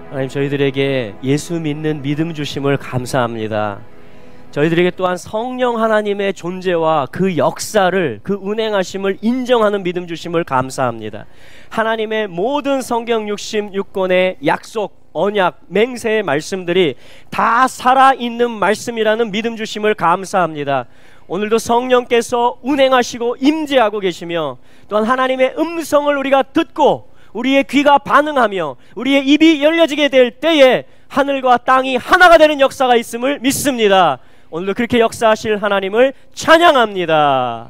하나님, 저희들에게 예수 믿는 믿음 주심을 감사합니다. 저희들에게 또한 성령 하나님의 존재와 그 역사를, 그 운행하심을 인정하는 믿음 주심을 감사합니다. 하나님의 모든 성경 66권의 약속, 언약, 맹세의 말씀들이 다 살아있는 말씀이라는 믿음 주심을 감사합니다. 오늘도 성령께서 운행하시고 임재하고 계시며, 또한 하나님의 음성을 우리가 듣고 우리의 귀가 반응하며 우리의 입이 열려지게 될 때에 하늘과 땅이 하나가 되는 역사가 있음을 믿습니다. 오늘도 그렇게 역사하실 하나님을 찬양합니다.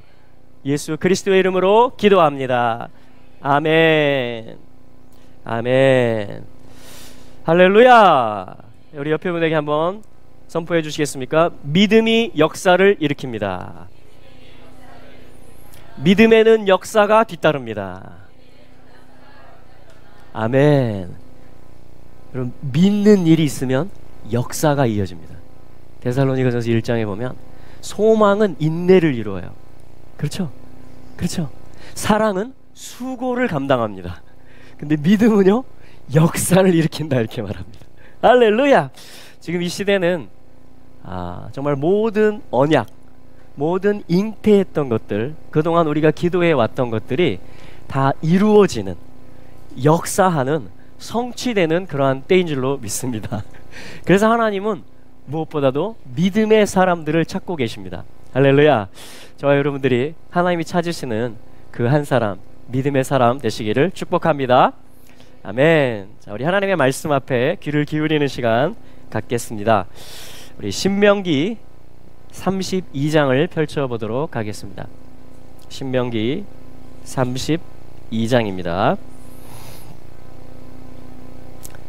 예수 그리스도의 이름으로 기도합니다. 아멘. 아멘. 할렐루야. 우리 옆에 분에게 한번 선포해 주시겠습니까? 믿음이 역사를 일으킵니다. 믿음에는 역사가 뒤따릅니다. 아멘. 여러분, 믿는 일이 있으면 역사가 이어집니다. 데살로니가전서 1장에 보면 소망은 인내를 이루어요. 그렇죠? 그렇죠? 사랑은 수고를 감당합니다. 근데 믿음은요, 역사를 일으킨다, 이렇게 말합니다. 할렐루야. 지금 이 시대는 정말 모든 언약, 모든 잉태했던 것들, 그동안 우리가 기도해 왔던 것들이 다 이루어지는, 역사하는, 성취되는 그러한 때인 줄로 믿습니다. 그래서 하나님은 무엇보다도 믿음의 사람들을 찾고 계십니다. 할렐루야. 저와 여러분들이 하나님이 찾으시는 그 한 사람, 믿음의 사람 되시기를 축복합니다. 아멘. 자, 우리 하나님의 말씀 앞에 귀를 기울이는 시간 갖겠습니다. 우리 신명기 32장을 펼쳐보도록 하겠습니다. 신명기 32장입니다.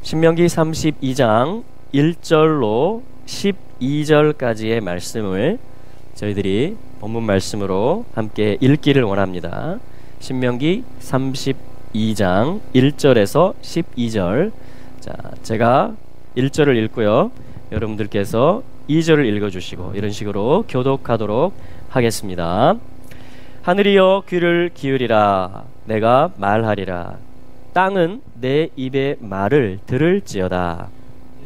신명기 32장 1절로 12절까지의 말씀을 저희들이 본문 말씀으로 함께 읽기를 원합니다. 신명기 32장 1절에서 12절. 자, 제가 1절을 읽고요, 여러분들께서 2절을 읽어주시고 이런 식으로 교독하도록 하겠습니다. 하늘이여 귀를 기울이라. 내가 말하리라. 땅은 내 입의 말을 들을지어다.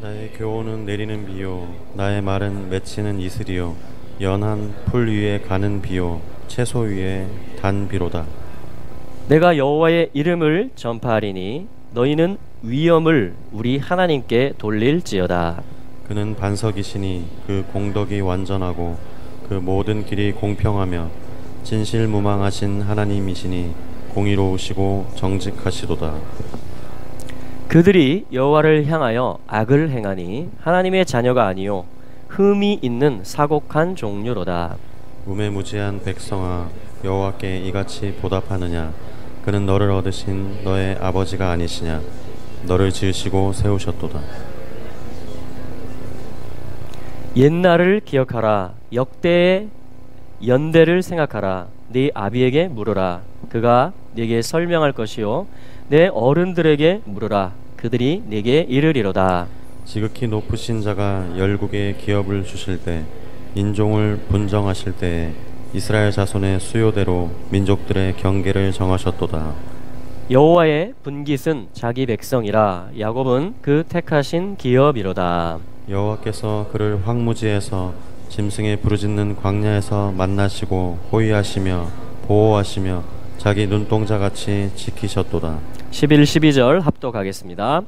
나의 교훈은 내리는 비요, 나의 말은 맺히는 이슬이요, 연한 풀 위에 가는 비요, 채소 위에 단 비로다. 내가 여호와의 이름을 전파하리니 너희는 위엄을 우리 하나님께 돌릴지어다. 그는 반석이시니 그 공덕이 완전하고 그 모든 길이 공평하며 진실무망하신 하나님이시니 공의로우시고 정직하시도다. 그들이 여호와를 향하여 악을 행하니 하나님의 자녀가 아니요 흠이 있는 사곡한 종류로다. 우매무지한 백성아, 여호와께 이같이 보답하느냐? 그는 너를 얻으신 너의 아버지가 아니시냐? 너를 지으시고 세우셨도다. 옛날을 기억하라. 역대의 연대를 생각하라. 네 아비에게 물으라. 그가 네게 설명할 것이요 내 어른들에게 물으라. 그들이 네게 이르리로다. 지극히 높으신 자가 열국에 기업을 주실 때, 인종을 분정하실 때에 이스라엘 자손의 수요대로 민족들의 경계를 정하셨도다. 여호와의 분깃은 자기 백성이라. 야곱은 그 택하신 기업이로다. 여호와께서 그를 황무지에서 짐승의 부르짖는 광야에서 만나시고 호위하시며 보호하시며 자기 눈동자같이 지키셨도다. 11, 12절 합독하겠습니다.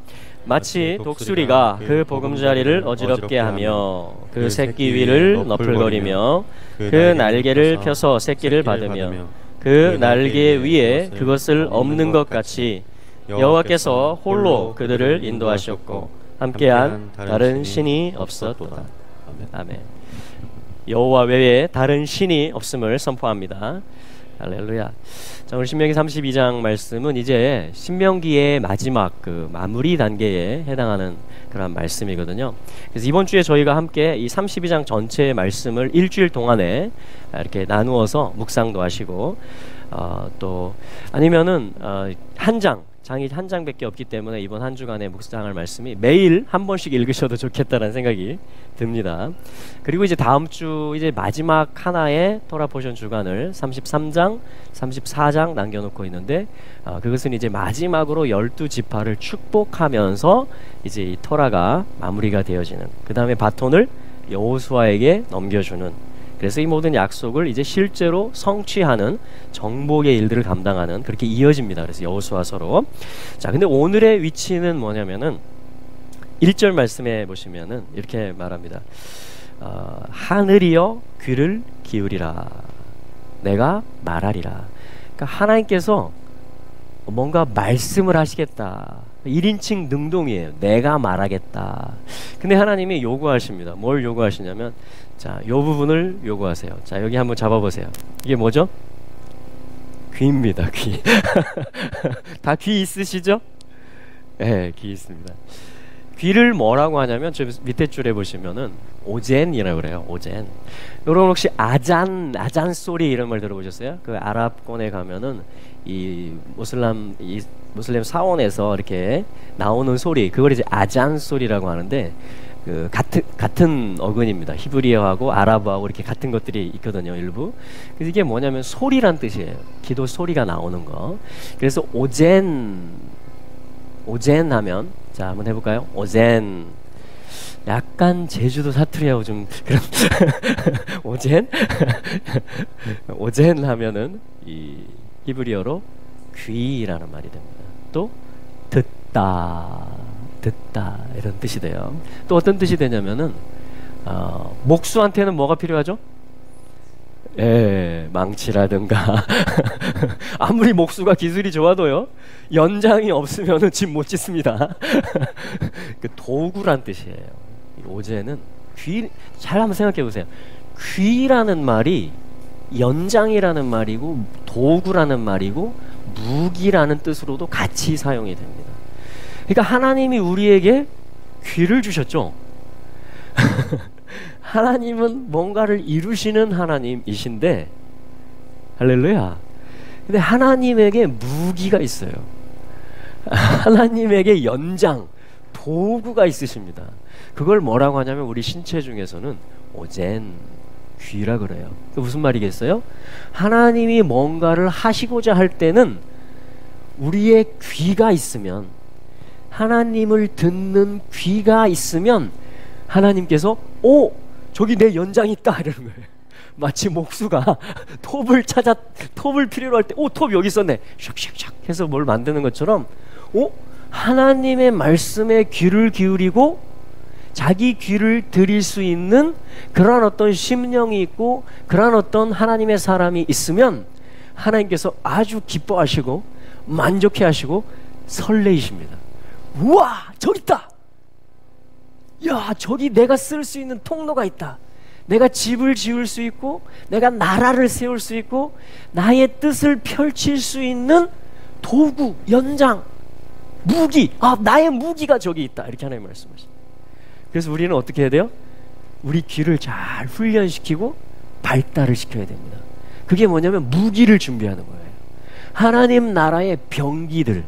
마치 독수리가 그 보금자리를 어지럽게 하며 그 새끼 위를 너풀거리며 그 날개를 펴서 새끼를 받으며 그 날개 위에 그것을 엎는 것 같이 여호와께서 홀로 그들을 인도하셨고 함께한 다른 신이 없었도다. 아멘. 여호와 외에 다른 신이 없음을 선포합니다. 할렐루야. 자, 오늘 신명기 32장 말씀은 이제 신명기의 마지막 그 마무리 단계에 해당하는 그런 말씀이거든요. 그래서 이번 주에 저희가 함께 이 32장 전체의 말씀을 일주일 동안에 이렇게 나누어서 묵상도 하시고 또 아니면은 한 장 장이 한 장밖에 없기 때문에 이번 한 주간의 묵상할 말씀이 매일 한 번씩 읽으셔도 좋겠다는 생각이 듭니다. 그리고 이제 다음 주 이제 마지막 하나의 토라 포션 주간을 33장, 34장 남겨놓고 있는데 그것은 이제 마지막으로 12지파를 축복하면서 이제 이 토라가 마무리가 되어지는, 그 다음에 바톤을 여호수아에게 넘겨주는, 그래서 이 모든 약속을 이제 실제로 성취하는 정복의 일들을 감당하는, 그렇게 이어집니다. 그래서 여호수아서로. 자, 근데 오늘의 위치는 뭐냐면은 1절 말씀에 보시면은 이렇게 말합니다. 하늘이여 귀를 기울이라, 내가 말하리라. 그러니까 하나님께서 뭔가 말씀을 하시겠다. 1인칭 능동이에요. 내가 말하겠다. 근데 하나님이 요구하십니다. 뭘 요구하시냐면, 자, 요 부분을 요구하세요. 자, 여기 한번 잡아보세요. 이게 뭐죠? 귀입니다. 귀. 다 귀 있으시죠? 네, 귀 있습니다. 귀를 뭐라고 하냐면 저 밑에 줄에 보시면은 오젠이라고 그래요. 오젠. 여러분 혹시 아잔 소리 이런 말 들어보셨어요? 그 아랍권에 가면은 이 무슬림 사원에서 이렇게 나오는 소리, 그걸 이제 아잔 소리라고 하는데, 그 같은 어근입니다. 히브리어하고 아랍어하고 이렇게 같은 것들이 있거든요, 일부. 그래서 이게 뭐냐면 소리란 뜻이에요. 기도 소리가 나오는 거. 그래서 오젠 하면, 자, 한번 해볼까요? 오젠. 약간 제주도 사투리하고 좀 그런 오젠 오젠 하면은 이 히브리어로 귀라는 말이 됩니다. 또 듣다 이런 뜻이 돼요. 또 어떤 뜻이 되냐면은 목수한테는 뭐가 필요하죠? 망치라든가 아무리 목수가 기술이 좋아도요, 연장이 없으면은 집 못 짓습니다. 그 도구란 뜻이에요. 오제는 귀, 잘 한번 생각해 보세요. 귀라는 말이 연장이라는 말이고 도구라는 말이고 무기라는 뜻으로도 같이 사용이 됩니다. 그러니까 하나님이 우리에게 귀를 주셨죠. 하나님은 뭔가를 이루시는 하나님이신데, 할렐루야. 근데 하나님에게 무기가 있어요. 하나님에게 연장, 도구가 있으십니다. 그걸 뭐라고 하냐면 우리 신체 중에서는 오젠, 귀라 그래요. 그 무슨 말이겠어요? 하나님이 뭔가를 하시고자 할 때는 우리의 귀가 있으면, 하나님을 듣는 귀가 있으면 하나님께서 오! 저기 내 연장이 있다 이러는 거예요. 마치 목수가 톱을 필요로 할 때 오! 톱 여기 있었네. 샥샥샥 해서 뭘 만드는 것처럼, 오! 하나님의 말씀에 귀를 기울이고 자기 귀를 드릴 수 있는 그러한 어떤 심령이 있고 그러한 어떤 하나님의 사람이 있으면 하나님께서 아주 기뻐하시고 만족해하시고 설레이십니다. 우와! 저기 있다! 야, 저기 내가 쓸 수 있는 통로가 있다. 내가 집을 지을 수 있고 내가 나라를 세울 수 있고 나의 뜻을 펼칠 수 있는 도구, 연장, 무기, 나의 무기가 저기 있다. 이렇게 하나님 말씀하십니다. 그래서 우리는 어떻게 해야 돼요? 우리 귀를 잘 훈련시키고 발달을 시켜야 됩니다. 그게 뭐냐면 무기를 준비하는 거예요. 하나님 나라의 병기들,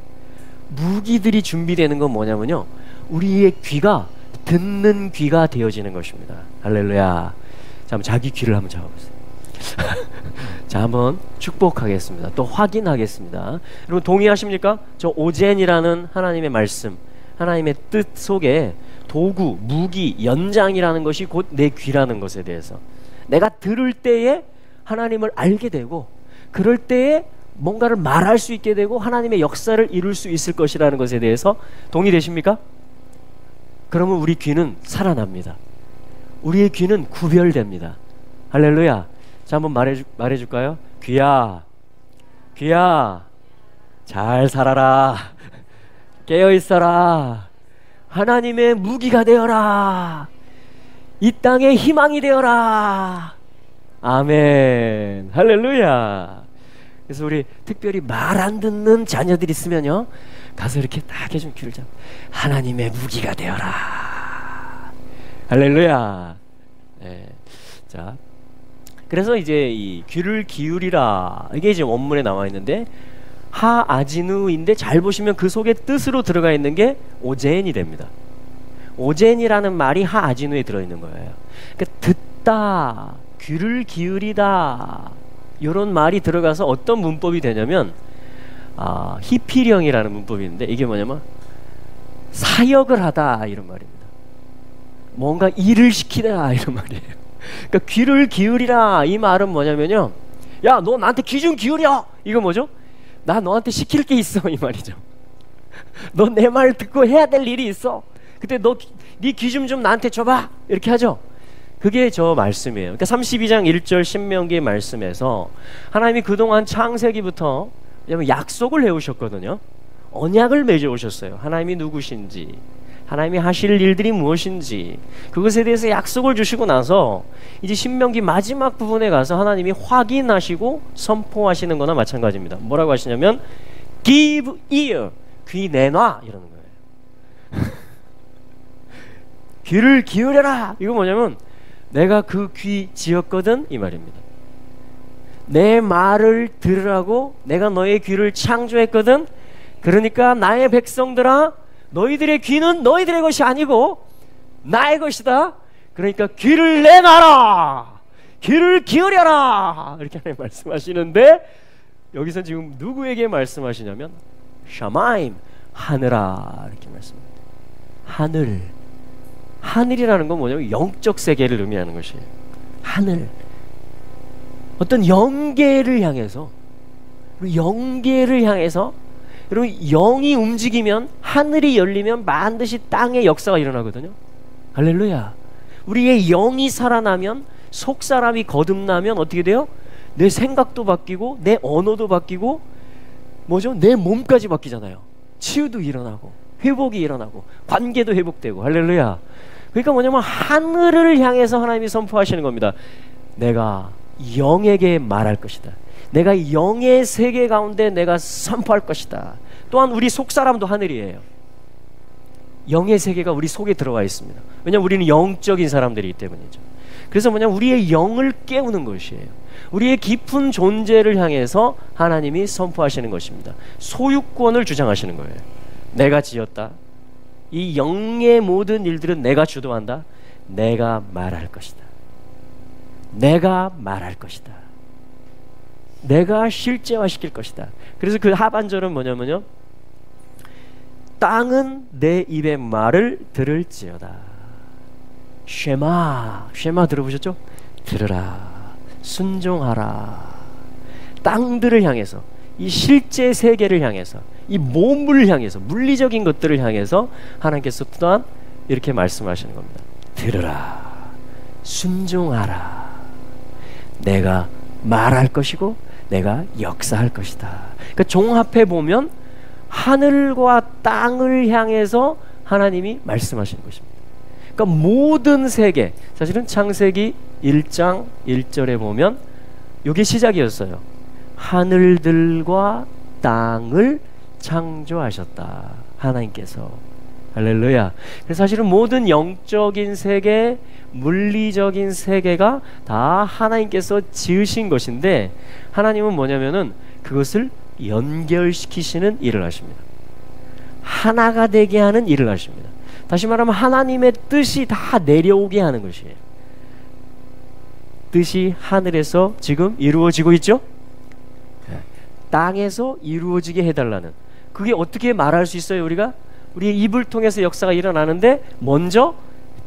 무기들이 준비되는 건 뭐냐면요, 우리의 귀가 듣는 귀가 되어지는 것입니다. 할렐루야. 자, 한번 자기 귀를 한번 잡아보세요. 자, 한번 축복하겠습니다. 또 확인하겠습니다. 여러분 동의하십니까? 저 오젠이라는 하나님의 말씀, 하나님의 뜻 속에 도구, 무기, 연장이라는 것이 곧 내 귀라는 것에 대해서 내가 들을 때에 하나님을 알게 되고, 그럴 때에 뭔가를 말할 수 있게 되고 하나님의 역사를 이룰 수 있을 것이라는 것에 대해서 동의되십니까? 그러면 우리 귀는 살아납니다. 우리의 귀는 구별됩니다. 할렐루야. 자, 한번 말해줄까요? 귀야, 잘 살아라. 깨어있어라. 하나님의 무기가 되어라. 이 땅의 희망이 되어라. 아멘. 할렐루야. 그래서 우리 특별히 말 안 듣는 자녀들 있으면요, 가서 이렇게 딱 해준 귀를 잡고 하나님의 무기가 되어라. 할렐루야. 네. 자, 그래서 이제 이 귀를 기울이라, 이게 이제 원문에 나와 있는데 하아지누인데 잘 보시면 그 속에 뜻으로 들어가 있는 게 오젠이 됩니다. 오젠이라는 말이 하아지누에 들어있는 거예요. 그러니까 듣다, 귀를 기울이다 이런 말이 들어가서 어떤 문법이 되냐면 히피령이라는 문법이 있는데 이게 뭐냐면 사역을 하다 이런 말입니다. 뭔가 일을 시키다 이런 말이에요. 그러니까 귀를 기울이라 이 말은 뭐냐면요, 야 너 나한테 귀 좀 기울여, 이거 뭐죠? 나 너한테 시킬 게 있어 이 말이죠. 너 내 말 듣고 해야 될 일이 있어. 그때 너 네 귀 좀 나한테 줘봐 이렇게 하죠. 그게 저 말씀이에요. 그러니까 32장 1절 신명기 말씀에서 하나님이 그동안 창세기부터 약속을 해오셨거든요. 언약을 맺어오셨어요. 하나님이 누구신지, 하나님이 하실 일들이 무엇인지 그것에 대해서 약속을 주시고 나서 이제 신명기 마지막 부분에 가서 하나님이 확인하시고 선포하시는 거나 마찬가지입니다. 뭐라고 하시냐면 give ear, 귀 내놔 이러는 거예요. 귀를 기울여라, 이거 뭐냐면 내가 그 귀 지었거든 이 말입니다. 내 말을 들으라고 내가 너의 귀를 창조했거든. 그러니까 나의 백성들아, 너희들의 귀는 너희들의 것이 아니고 나의 것이다. 그러니까 귀를 내놔라, 귀를 기울여라, 이렇게 하나님 말씀하시는데 여기서 지금 누구에게 말씀하시냐면 샤마임, 하늘아 이렇게 말씀합니다. 하늘, 하늘이라는 건 뭐냐면 영적 세계를 의미하는 것이에요. 하늘, 어떤 영계를 향해서, 영계를 향해서 여러분 영이 움직이면, 하늘이 열리면 반드시 땅의 역사가 일어나거든요. 할렐루야. 우리의 영이 살아나면, 속사람이 거듭나면 어떻게 돼요? 내 생각도 바뀌고 내 언어도 바뀌고 뭐죠? 내 몸까지 바뀌잖아요. 치유도 일어나고 회복이 일어나고 관계도 회복되고. 할렐루야. 그러니까 뭐냐면 하늘을 향해서 하나님이 선포하시는 겁니다. 내가 영에게 말할 것이다. 내가 영의 세계 가운데 내가 선포할 것이다. 또한 우리 속사람도 하늘이에요. 영의 세계가 우리 속에 들어와 있습니다. 왜냐하면 우리는 영적인 사람들이기 때문이죠. 그래서 뭐냐면 우리의 영을 깨우는 것이에요. 우리의 깊은 존재를 향해서 하나님이 선포하시는 것입니다. 소유권을 주장하시는 거예요. 내가 지었다. 이 영의 모든 일들은 내가 주도한다. 내가 말할 것이다. 내가 말할 것이다. 내가 실제화시킬 것이다. 그래서 그 하반절은 뭐냐면요, 땅은 내 입의 말을 들을지어다. 쉐마, 쉐마 들어보셨죠? 들으라, 순종하라. 땅들을 향해서, 이 실제 세계를 향해서, 이 몸을 향해서, 물리적인 것들을 향해서 하나님께서 또한 이렇게 말씀하시는 겁니다. 들으라, 순종하라. 내가 말할 것이고 내가 역사할 것이다. 그러니까 종합해 보면 하늘과 땅을 향해서 하나님이 말씀하시는 것입니다. 그러니까 모든 세계, 사실은 창세기 1장 1절에 보면 이게 시작이었어요. 하늘들과 땅을 창조하셨다, 하나님께서. 할렐루야. 그래서 사실은 모든 영적인 세계, 물리적인 세계가 다 하나님께서 지으신 것인데, 하나님은 뭐냐면은 그것을 연결시키시는 일을 하십니다. 하나가 되게 하는 일을 하십니다. 다시 말하면 하나님의 뜻이 다 내려오게 하는 것이에요. 뜻이 하늘에서 지금 이루어지고 있죠? 땅에서 이루어지게 해달라는, 그게 어떻게 말할 수 있어요? 우리가 우리의 입을 통해서 역사가 일어나는데 먼저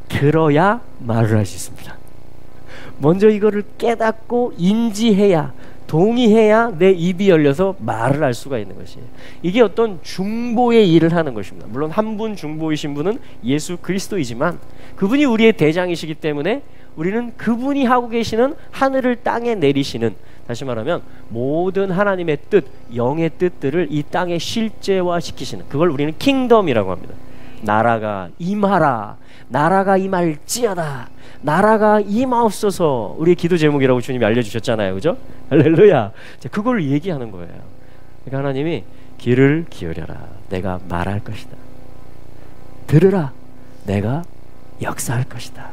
들어야 말을 할 수 있습니다. 먼저 이거를 깨닫고 인지해야, 동의해야 내 입이 열려서 말을 할 수가 있는 것이에요. 이게 어떤 중보의 일을 하는 것입니다. 물론 한 분 중보이신 분은 예수 그리스도이지만 그분이 우리의 대장이시기 때문에 우리는 그분이 하고 계시는 하늘을 땅에 내리시는, 다시 말하면 모든 하나님의 뜻, 영의 뜻들을 이 땅에 실제화시키시는, 그걸 우리는 킹덤이라고 합니다. 나라가 임하라, 나라가 임할지어다, 나라가 임하옵소서, 우리의 기도 제목이라고 주님이 알려주셨잖아요. 그죠? 할렐루야. 그걸 얘기하는 거예요. 그러니까 하나님이 귀를 기울여라, 내가 말할 것이다. 들으라, 내가 역사할 것이다.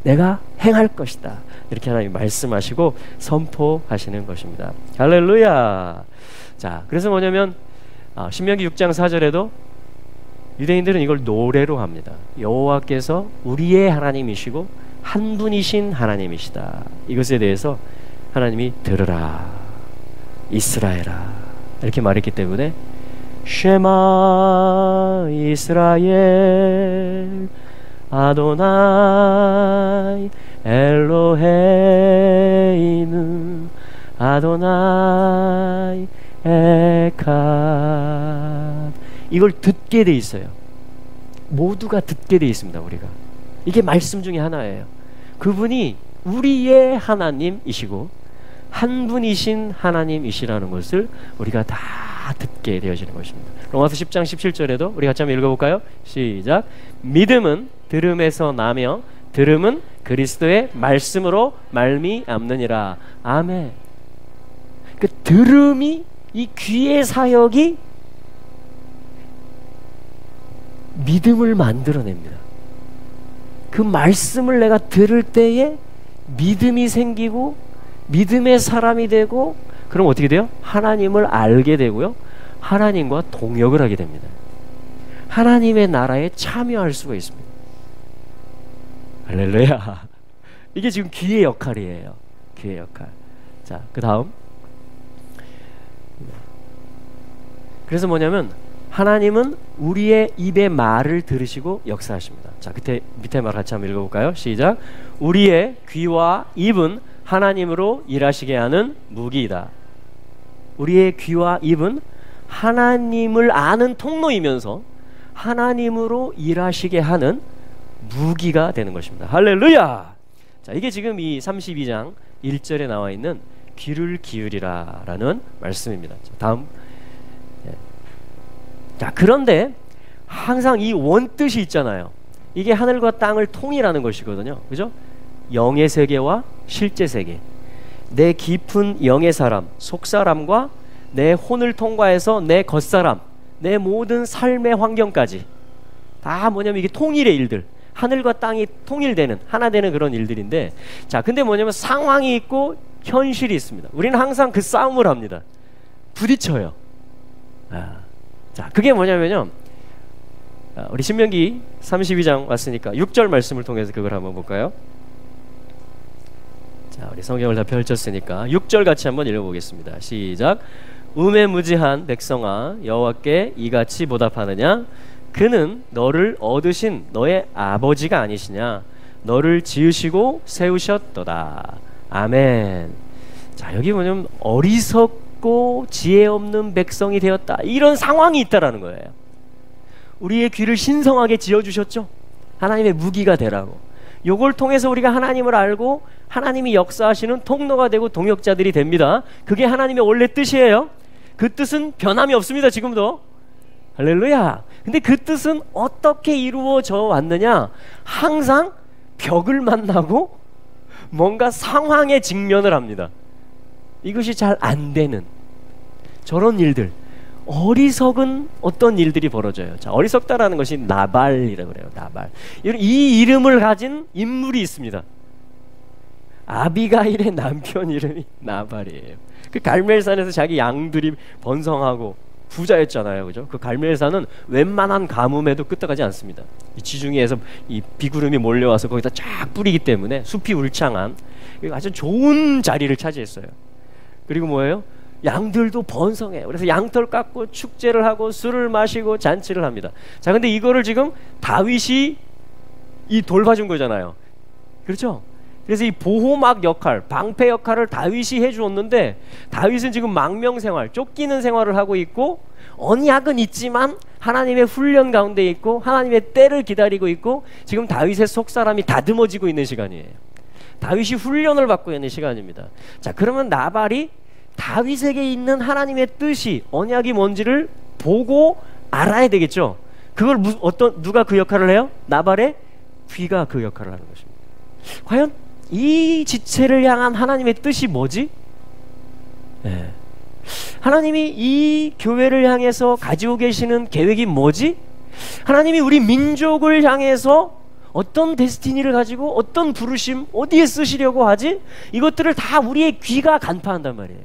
내가 행할 것이다. 이렇게 하나님이 말씀하시고 선포하시는 것입니다. 할렐루야. 자, 그래서 뭐냐면 신명기 6장 4절에도 유대인들은 이걸 노래로 합니다. 여호와께서 우리의 하나님이시고 한 분이신 하나님이시다. 이것에 대해서 하나님이 들으라 이스라엘아 이렇게 말했기 때문에 쉐마 이스라엘 아도나이 엘로헤이누 아도나이 에캅. 이걸 듣게 돼 있어요. 모두가 듣게 돼 있습니다. 우리가 이게 말씀 중에 하나예요. 그분이 우리의 하나님이시고 한 분이신 하나님이시라는 것을 우리가 다 듣게 되어지는 것입니다. 로마서 10장 17절에도 우리 같이 한번 읽어볼까요? 시작. 믿음은 들음에서 나며 들음은 그리스도의 말씀으로 말미암느니라. 아멘. 그 들음이 이 귀의 사역이 믿음을 만들어냅니다. 그 말씀을 내가 들을 때에 믿음이 생기고 믿음의 사람이 되고 그럼 어떻게 돼요? 하나님을 알게 되고요. 하나님과 동역을 하게 됩니다. 하나님의 나라에 참여할 수가 있습니다. 할렐루야. 이게 지금 귀의 역할이에요. 귀의 역할. 자, 그 다음. 그래서 뭐냐면 하나님은 우리의 입의 말을 들으시고 역사하십니다. 자, 밑에 말 같이 한번 읽어볼까요? 시작. 우리의 귀와 입은 하나님으로 일하시게 하는 무기이다. 우리의 귀와 입은 하나님을 아는 통로이면서 하나님으로 일하시게 하는 무기가 되는 것입니다. 할렐루야. 자, 이게 지금 이 32장 1절에 나와 있는 귀를 기울이라 라는 말씀입니다. 자, 다음. 자, 그런데 항상 이 원뜻이 있잖아요. 이게 하늘과 땅을 통일하는 것이거든요. 그죠? 영의 세계와 실제 세계, 내 깊은 영의 사람, 속사람과 내 혼을 통과해서 내 겉사람, 내 모든 삶의 환경까지 다 뭐냐면 이게 통일의 일들, 하늘과 땅이 통일되는 하나 되는 그런 일들인데, 자, 근데 뭐냐면 상황이 있고 현실이 있습니다. 우리는 항상 그 싸움을 합니다. 부딪혀요. 자, 그게 뭐냐면요, 우리 신명기 32장 왔으니까 6절 말씀을 통해서 그걸 한번 볼까요? 자, 우리 성경을 다 펼쳤으니까 6절 같이 한번 읽어보겠습니다. 시작. 우매무지한 백성아, 여호와께 이같이 보답하느냐? 그는 너를 얻으신 너의 아버지가 아니시냐? 너를 지으시고 세우셨도다. 아멘. 자, 여기 뭐냐면 어리석고 지혜 없는 백성이 되었다, 이런 상황이 있다라는 거예요. 우리의 귀를 신성하게 지어주셨죠. 하나님의 무기가 되라고. 요걸 통해서 우리가 하나님을 알고 하나님이 역사하시는 통로가 되고 동역자들이 됩니다. 그게 하나님의 원래 뜻이에요. 그 뜻은 변함이 없습니다. 지금도. 할렐루야. 근데 그 뜻은 어떻게 이루어져 왔느냐? 항상 벽을 만나고 뭔가 상황에 직면을 합니다. 이것이 잘 안 되는 저런 일들, 어리석은 어떤 일들이 벌어져요. 자, 어리석다라는 것이 나발이라고 그래요. 나발. 이 이름을 가진 인물이 있습니다. 아비가일의 남편 이름이 나발이에요. 그 갈멜산에서 자기 양들이 번성하고 부자였잖아요. 그죠? 그 갈멜산은 웬만한 가뭄에도 끄떡하지 않습니다. 이 지중해에서 이 비구름이 몰려와서 거기다 쫙 뿌리기 때문에 숲이 울창한 아주 좋은 자리를 차지했어요. 그리고 뭐예요? 양들도 번성해요. 그래서 양털 깎고 축제를 하고 술을 마시고 잔치를 합니다. 자, 근데 이거를 지금 다윗이 이 돌봐준 거잖아요. 그렇죠? 그래서 이 보호막 역할, 방패 역할을 다윗이 해주었는데, 다윗은 지금 망명생활, 쫓기는 생활을 하고 있고 언약은 있지만 하나님의 훈련 가운데 있고 하나님의 때를 기다리고 있고, 지금 다윗의 속사람이 다듬어지고 있는 시간이에요. 다윗이 훈련을 받고 있는 시간입니다. 자, 그러면 나발이 다윗에게 있는 하나님의 뜻이, 언약이 뭔지를 보고 알아야 되겠죠. 그걸 누가 그 역할을 해요? 나발의 귀가 그 역할을 하는 것입니다. 과연 이 지체를 향한 하나님의 뜻이 뭐지? 네. 하나님이 이 교회를 향해서 가지고 계시는 계획이 뭐지? 하나님이 우리 민족을 향해서 어떤 데스티니를 가지고 어떤 부르심 어디에 쓰시려고 하지? 이것들을 다 우리의 귀가 간파한단 말이에요.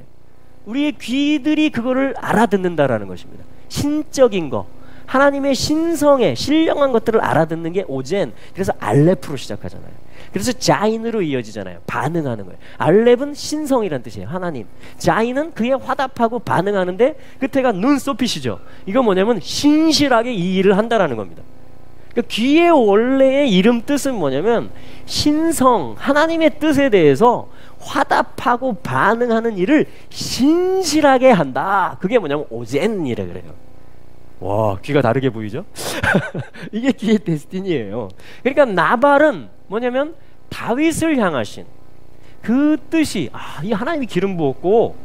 우리의 귀들이 그거를 알아듣는다라는 것입니다. 신적인 거, 하나님의 신성에 신령한 것들을 알아듣는 게 오젠. 그래서 알렙으로 시작하잖아요. 그래서 자인으로 이어지잖아요. 반응하는 거예요. 알렙은 신성이란 뜻이에요. 하나님. 자인은 그에 화답하고 반응하는데 끝에가 눈소핏이죠. 이거 뭐냐면 신실하게 이 일을 한다라는 겁니다. 그러니까 귀의 원래의 이름 뜻은 뭐냐면 신성, 하나님의 뜻에 대해서 화답하고 반응하는 일을 신실하게 한다. 그게 뭐냐면 오젠이라 그래요. 와, 귀가 다르게 보이죠? 이게 귀의 데스티니예요. 그러니까 나발은 뭐냐면 다윗을 향하신 그 뜻이, 이 하나님이 기름 부었고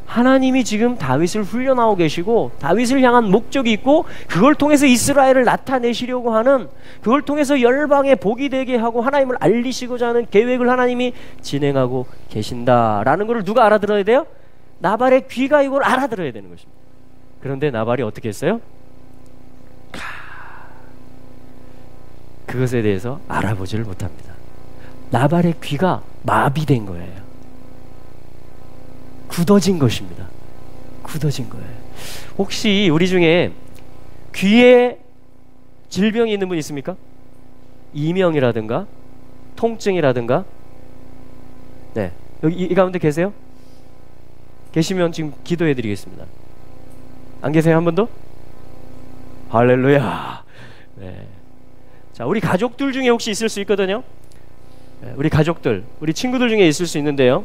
하나님이 지금 다윗을 훈련하고 계시고 다윗을 향한 목적이 있고 그걸 통해서 이스라엘을 나타내시려고 하는, 그걸 통해서 열방에 복이 되게 하고 하나님을 알리시고자 하는 계획을 하나님이 진행하고 계신다라는 걸 누가 알아들어야 돼요? 나발의 귀가 이걸 알아들어야 되는 것입니다. 그런데 나발이 어떻게 했어요? 그것에 대해서 알아보지를 못합니다. 나발의 귀가 마비된 거예요. 굳어진 것입니다. 굳어진 거예요. 혹시 우리 중에 귀에 질병이 있는 분 있습니까? 이명이라든가 통증이라든가. 네, 여기 이 가운데 계세요? 계시면 지금 기도해 드리겠습니다. 안 계세요? 한 번 더? 할렐루야. 네. 자, 우리 가족들 중에 혹시 있을 수 있거든요. 네, 우리 가족들, 우리 친구들 중에 있을 수 있는데요.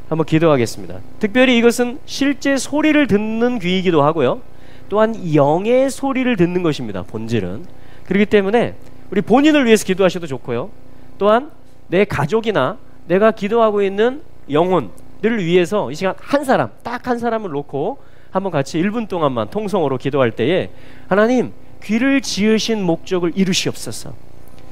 한번 기도하겠습니다. 특별히 이것은 실제 소리를 듣는 귀이기도 하고요. 또한 영의 소리를 듣는 것입니다. 본질은. 그렇기 때문에 우리 본인을 위해서 기도하셔도 좋고요. 또한 내 가족이나 내가 기도하고 있는 영혼들을 위해서 이 시간 한 사람, 딱 한 사람을 놓고 한번 같이 1분 동안만 통성으로 기도할 때에 하나님, 귀를 지으신 목적을 이루시옵소서.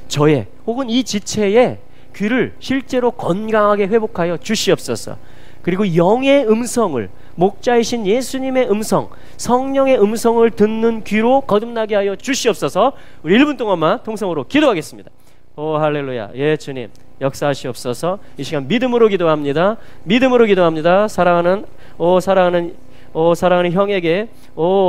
저의 혹은 이 지체의 귀를 실제로 건강하게 회복하여 주시옵소서. 그리고 영의 음성을, 목자이신 예수님의 음성, 성령의 음성을 듣는 귀로 거듭나게 하여 주시옵소서. 우리 1분 동안만 통성으로 기도하겠습니다. 오 할렐루야. 예 주님, 역사하시옵소서. 이 시간 믿음으로 기도합니다. 믿음으로 기도합니다. 사랑하는 형에게,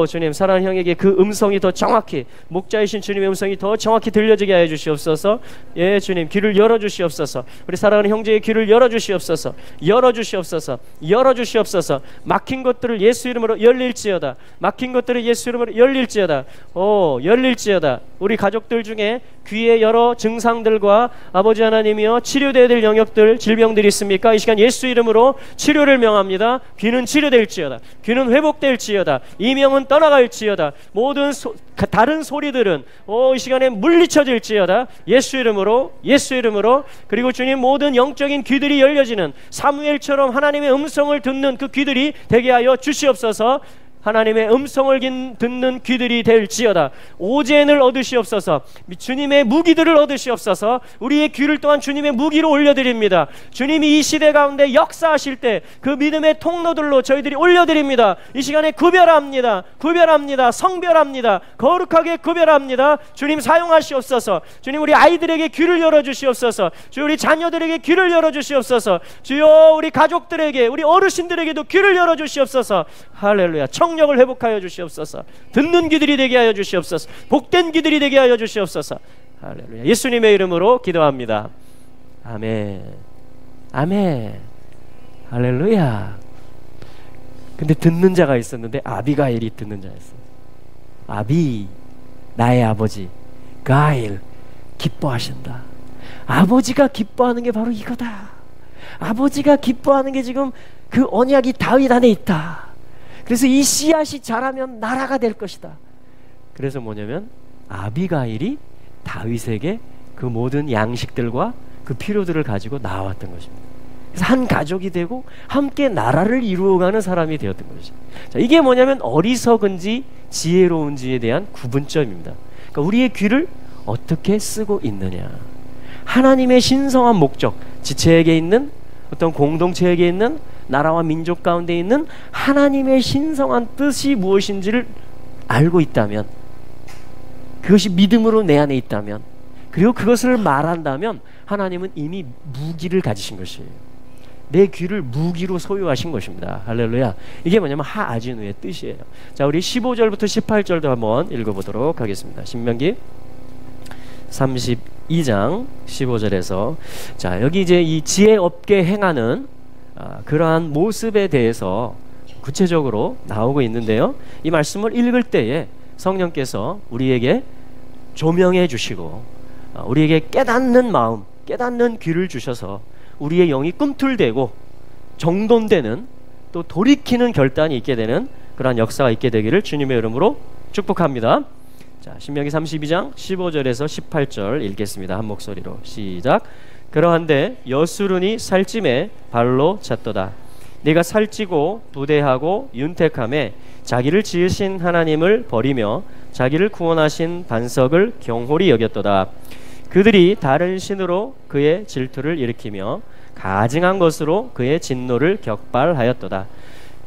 주님, 사랑하는 형에게 그 음성이 더 정확히, 목자이신 주님의 음성이 더 정확히 들려지게 하여 주시옵소서. 예 주님, 귀를 열어주시옵소서. 우리 사랑하는 형제의 귀를 열어주시옵소서. 열어주시옵소서. 열어주시옵소서. 막힌 것들을 예수 이름으로 열릴지어다. 막힌 것들을 예수 이름으로 열릴지어다. 열릴지어다. 우리 가족들 중에 귀의 여러 증상들과 아버지 하나님이여 치료되어야 될 영역들, 질병들이 있습니까? 이 시간 예수 이름으로 치료를 명합니다. 귀는 치료될지어다. 귀는 회복될지어다. 이명은 떠나갈지어다. 모든 다른 소리들은 이 시간에 물리쳐질지어다. 예수 이름으로, 예수 이름으로. 그리고 주님, 모든 영적인 귀들이 열려지는 사무엘처럼 하나님의 음성을 듣는 그 귀들이 되게 하여 주시옵소서. 하나님의 음성을 듣는 귀들이 될지어다. 오젠을 얻으시옵소서. 주님의 무기들을 얻으시옵소서. 우리의 귀를 또한 주님의 무기로 올려드립니다. 주님이 이 시대 가운데 역사하실 때 그 믿음의 통로들로 저희들이 올려드립니다. 이 시간에 구별합니다. 구별합니다. 성별합니다. 거룩하게 구별합니다. 주님 사용하시옵소서. 주님, 우리 아이들에게 귀를 열어주시옵소서. 주여, 우리 자녀들에게 귀를 열어주시옵소서. 주여, 우리 가족들에게, 우리 어르신들에게도 귀를 열어주시옵소서. 할렐루야. 청력을 회복하여 주시옵소서. 듣는 귀들이 되게 하여 주시옵소서. 복된 귀들이 되게 하여 주시옵소서. 할렐루야. 예수님의 이름으로 기도합니다. 아멘. 아멘. 할렐루야. 근데 듣는 자가 있었는데 아비가일이 듣는 자였어요. 아비, 나의 아버지 가일 기뻐하신다. 아버지가 기뻐하는 게 바로 이거다. 아버지가 기뻐하는 게 지금 그 언약이 다윗 안에 있다. 그래서 이 씨앗이 자라면 나라가 될 것이다. 그래서 뭐냐면 아비가일이 다윗에게 그 모든 양식들과 그 필요들을 가지고 나왔던 것입니다. 그래서 한 가족이 되고 함께 나라를 이루어가는 사람이 되었던 것이죠. 자, 이게 뭐냐면 어리석은지 지혜로운지에 대한 구분점입니다. 그러니까 우리의 귀를 어떻게 쓰고 있느냐. 하나님의 신성한 목적, 지체에게 있는 어떤 공동체에게 있는 나라와 민족 가운데 있는 하나님의 신성한 뜻이 무엇인지를 알고 있다면, 그것이 믿음으로 내 안에 있다면, 그리고 그것을 말한다면 하나님은 이미 무기를 가지신 것이에요. 내 귀를 무기로 소유하신 것입니다. 할렐루야. 이게 뭐냐면 하아지누의 뜻이에요. 자, 우리 15절부터 18절도 한번 읽어보도록 하겠습니다. 신명기 32장 15절에서 자, 여기 이제 이 지혜 없게 행하는 그러한 모습에 대해서 구체적으로 나오고 있는데요. 이 말씀을 읽을 때에 성령께서 우리에게 조명해 주시고 우리에게 깨닫는 마음, 깨닫는 귀를 주셔서 우리의 영이 꿈틀대고 정돈되는, 또 돌이키는 결단이 있게 되는 그러한 역사가 있게 되기를 주님의 이름으로 축복합니다. 자, 신명기 32장 15절에서 18절 읽겠습니다. 한 목소리로 시작. 그러한데 여수룬이 살찜에 발로 찼도다. 네가 살찌고 부대하고 윤택함에 자기를 지으신 하나님을 버리며 자기를 구원하신 반석을 경홀히 여겼도다. 그들이 다른 신으로 그의 질투를 일으키며 가증한 것으로 그의 진노를 격발하였도다.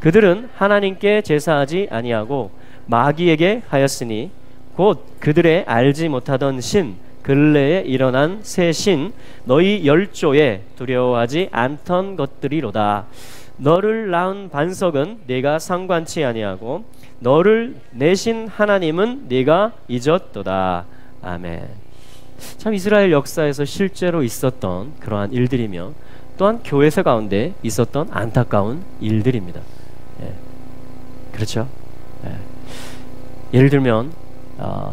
그들은 하나님께 제사하지 아니하고 마귀에게 하였으니 곧 그들의 알지 못하던 신, 근래에 일어난 새 신, 너희 열조에 두려워하지 않던 것들이로다. 너를 낳은 반석은 네가 상관치 아니하고 너를 내신 하나님은 네가 잊었도다. 아멘. 참 이스라엘 역사에서 실제로 있었던 그러한 일들이며 또한 교회사 가운데 있었던 안타까운 일들입니다. 예. 그렇죠? 예. 예를 들면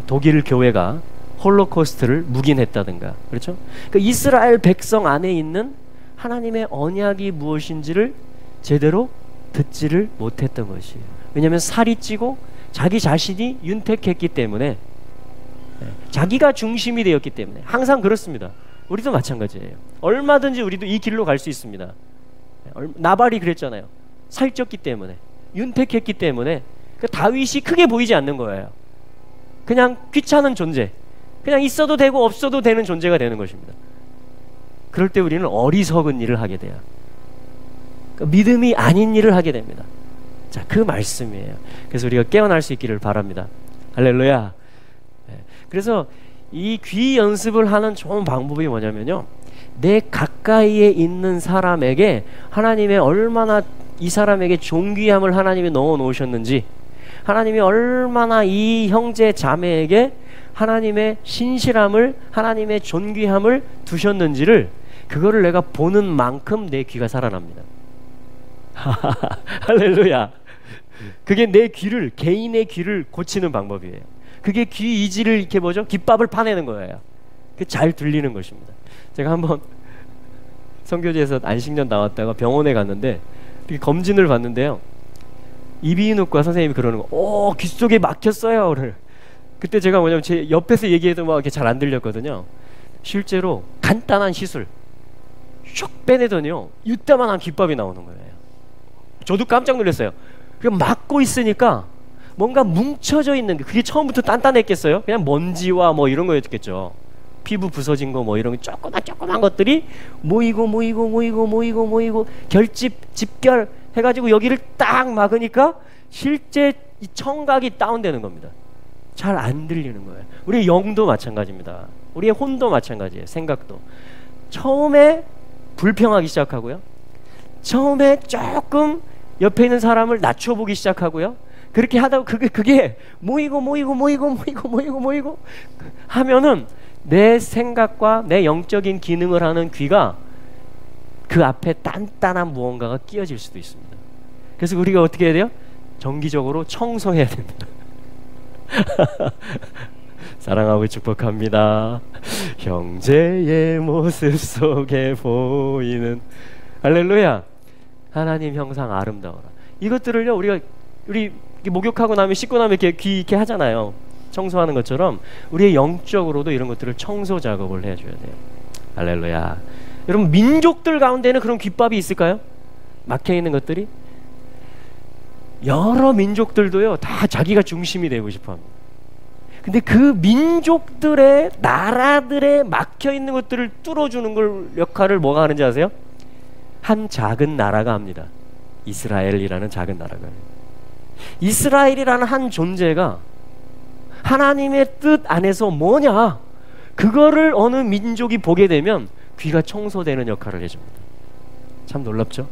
독일 교회가 홀로코스트를 묵인했다든가, 그렇죠? 그러니까 이스라엘 백성 안에 있는 하나님의 언약이 무엇인지를 제대로 듣지를 못했던 것이에요. 왜냐하면 살이 찌고 자기 자신이 윤택했기 때문에, 자기가 중심이 되었기 때문에. 항상 그렇습니다. 우리도 마찬가지예요. 얼마든지 우리도 이 길로 갈 수 있습니다. 나발이 그랬잖아요. 살쪘기 때문에, 윤택했기 때문에 그 다윗이 크게 보이지 않는 거예요. 그냥 귀찮은 존재, 그냥 있어도 되고 없어도 되는 존재가 되는 것입니다. 그럴 때 우리는 어리석은 일을 하게 돼요. 그러니까 믿음이 아닌 일을 하게 됩니다. 자, 그 말씀이에요. 그래서 우리가 깨어날 수 있기를 바랍니다. 할렐루야. 그래서 이 귀 연습을 하는 좋은 방법이 뭐냐면요, 내 가까이에 있는 사람에게 하나님의 얼마나 이 사람에게 존귀함을 하나님이 넣어 놓으셨는지, 하나님이 얼마나 이 형제 자매에게 하나님의 신실함을, 하나님의 존귀함을 두셨는지를, 그거를 내가 보는 만큼 내 귀가 살아납니다. 할렐루야. 그게 내 귀를, 개인의 귀를 고치는 방법이에요. 그게 귀 이지를 이렇게 뭐죠? 깃밥을 파내는 거예요. 그 잘 들리는 것입니다. 제가 한번 선교지에서 안식년 나왔다가 병원에 갔는데 검진을 받는데요, 이비인후과 선생님이 그러는 거, 귀 속에 막혔어요. 그때 제가 뭐냐면 제 옆에서 얘기해도 막 이렇게 잘 안 들렸거든요. 실제로 간단한 시술 슉 빼내더니요, 이따만한 깃밥이 나오는 거예요. 저도 깜짝 놀랐어요. 그냥 막고 있으니까 뭔가 뭉쳐져 있는 게, 그게 처음부터 단단했겠어요? 그냥 먼지와 뭐 이런 거였겠죠. 피부 부서진 거 뭐 이런 조그만 것들이 모이고 집결 해가지고 여기를 딱 막으니까 실제 이 청각이 다운되는 겁니다. 잘 안 들리는 거예요. 우리의 영도 마찬가지입니다. 우리의 혼도 마찬가지예요. 생각도 처음에 불평하기 시작하고요, 처음에 조금 옆에 있는 사람을 낮춰보기 시작하고요, 그렇게 하다가 그게 모이고 하면은 내 생각과 내 영적인 기능을 하는 귀가 그 앞에 단단한 무언가가 끼어질 수도 있습니다. 그래서 우리가 어떻게 해야 돼요? 정기적으로 청소해야 됩니다. 사랑하고 축복합니다. 형제의 모습 속에 보이는, 할렐루야. 하나님 형상 아름다워라. 이것들을요, 우리 목욕하고 나면, 씻고 나면 이렇게 귀 이렇게 하잖아요. 청소하는 것처럼 우리의 영적으로도 이런 것들을 청소 작업을 해줘야 돼요. 할렐루야. 여러분, 민족들 가운데는 그런 깃밥이 있을까요? 막혀있는 것들이? 여러 민족들도요, 다 자기가 중심이 되고 싶어합니다. 근데 그 민족들의, 나라들의 막혀있는 것들을 뚫어주는 걸, 역할을 뭐가 하는지 아세요? 한 작은 나라가 합니다. 이스라엘이라는 작은 나라가. 이스라엘이라는 한 존재가 하나님의 뜻 안에서 뭐냐, 그거를 어느 민족이 보게 되면 귀가 청소되는 역할을 해줍니다. 참 놀랍죠?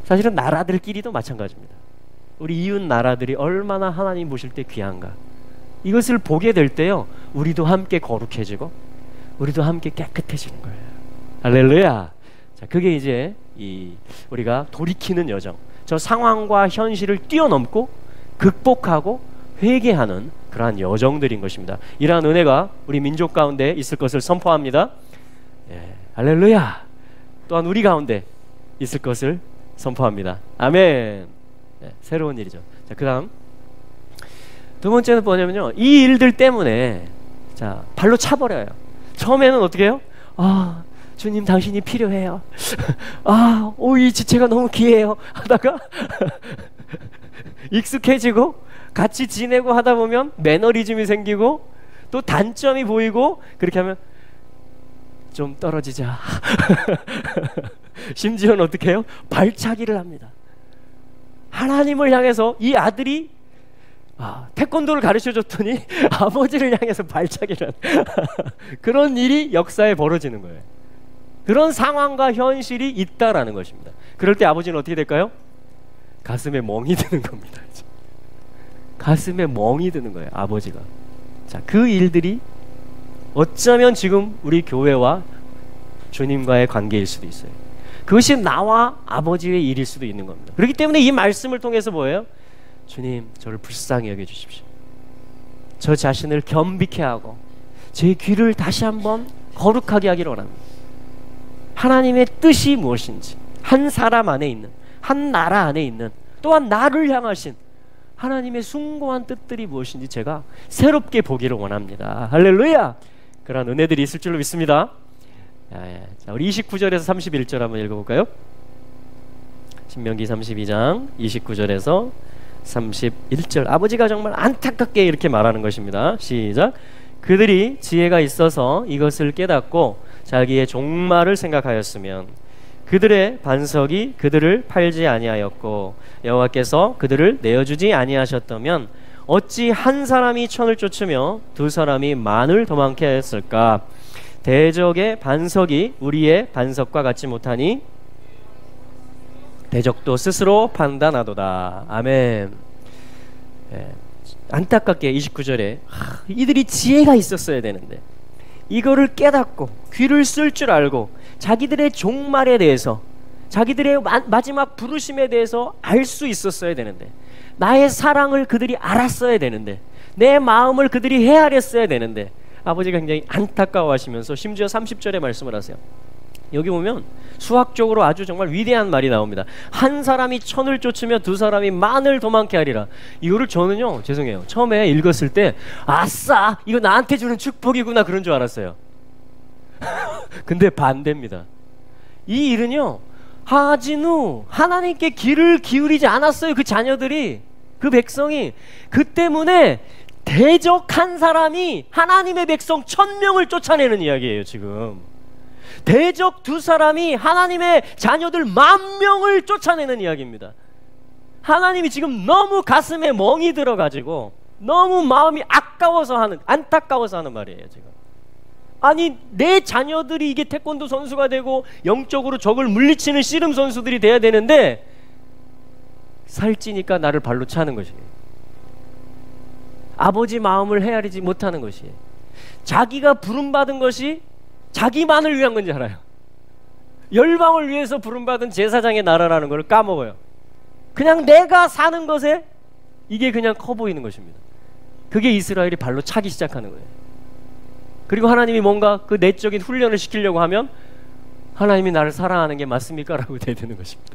사실은 나라들끼리도 마찬가지입니다. 우리 이웃 나라들이 얼마나 하나님 보실 때 귀한가. 이것을 보게 될 때요, 우리도 함께 거룩해지고 우리도 함께 깨끗해지는 거예요. 할렐루야. 자, 그게 이제 우리가 돌이키는 여정, 저 상황과 현실을 뛰어넘고 극복하고 회개하는 그러한 여정들인 것입니다. 이러한 은혜가 우리 민족 가운데 있을 것을 선포합니다. 예, 할렐루야. 또한 우리 가운데 있을 것을 선포합니다. 아멘. 예, 새로운 일이죠. 자, 그 다음 두 번째는 뭐냐면요, 이 일들 때문에 자, 발로 차버려요. 처음에는 어떻게 해요? 아, 주님 당신이 필요해요. 아, 이 지체가 너무 귀해요 하다가 익숙해지고 같이 지내고 하다 보면 매너리즘이 생기고 또 단점이 보이고, 그렇게 하면 좀 떨어지자. 심지어는 어떻게 해요? 발차기를 합니다. 하나님을 향해서 이 아들이 태권도를 가르쳐줬더니 아버지를 향해서 발차기를 하는 그런 일이 역사에 벌어지는 거예요. 그런 상황과 현실이 있다라는 것입니다. 그럴 때 아버지는 어떻게 될까요? 가슴에 멍이 드는 겁니다. 가슴에 멍이 드는 거예요, 아버지가. 자, 그 일들이 어쩌면 지금 우리 교회와 주님과의 관계일 수도 있어요. 그것이 나와 아버지의 일일 수도 있는 겁니다. 그렇기 때문에 이 말씀을 통해서 뭐예요? 주님, 저를 불쌍히 여겨주십시오. 저 자신을 겸비케 하고 제 귀를 다시 한번 거룩하게 하기를 원합니다. 하나님의 뜻이 무엇인지, 한 사람 안에 있는, 한 나라 안에 있는, 또한 나를 향하신 하나님의 숭고한 뜻들이 무엇인지 제가 새롭게 보기를 원합니다. 할렐루야! 그런 은혜들이 있을 줄로 믿습니다. 자, 우리 29절에서 31절 한번 읽어볼까요? 신명기 32장 29절에서 31절. 아버지가 정말 안타깝게 이렇게 말하는 것입니다. 시작. 그들이 지혜가 있어서 이것을 깨닫고 자기의 종말을 생각하였으면 그들의 반석이 그들을 팔지 아니하였고 여호와께서 그들을 내어주지 아니하셨다면 어찌 한 사람이 천을 쫓으며 두 사람이 만을 도망케 하였을까? 대적의 반석이 우리의 반석과 같지 못하니 대적도 스스로 판단하도다. 아멘. 안타깝게 29절에 이들이 지혜가 있었어야 되는데 이거를 깨닫고 귀를 쓸 줄 알고 자기들의 종말에 대해서, 자기들의 마지막 부르심에 대해서 알 수 있었어야 되는데, 나의 사랑을 그들이 알았어야 되는데, 내 마음을 그들이 헤아렸어야 되는데, 아버지가 굉장히 안타까워하시면서 심지어 30절에 말씀을 하세요. 여기 보면 수학적으로 아주 정말 위대한 말이 나옵니다. 한 사람이 천을 쫓으며 두 사람이 만을 도망케 하리라. 이거를 저는요, 죄송해요, 처음에 읽었을 때 아싸, 이거 나한테 주는 축복이구나 그런 줄 알았어요. 근데 반대입니다. 이 일은요, 하진 후 하나님께 귀를 기울이지 않았어요. 그 자녀들이, 그 백성이. 그 때문에 대적한 사람이 하나님의 백성 1000명을 쫓아내는 이야기예요. 지금 대적 두 사람이 하나님의 자녀들 10,000명을 쫓아내는 이야기입니다. 하나님이 지금 너무 가슴에 멍이 들어가지고 너무 마음이 아까워서 하는, 안타까워서 하는 말이에요. 지금 아니, 내 자녀들이 이게 태권도 선수가 되고 영적으로 적을 물리치는 씨름 선수들이 돼야 되는데 살찌니까 나를 발로 차는 것이에요. 아버지 마음을 헤아리지 못하는 것이에요. 자기가 부름받은 것이 자기만을 위한 건지 알아요. 열방을 위해서 부름받은 제사장의 나라라는 걸 까먹어요. 그냥 내가 사는 것에 이게 그냥 커 보이는 것입니다. 그게 이스라엘이 발로 차기 시작하는 거예요. 그리고 하나님이 뭔가 그 내적인 훈련을 시키려고 하면 하나님이 나를 사랑하는 게 맞습니까? 라고 대드는 것입니다.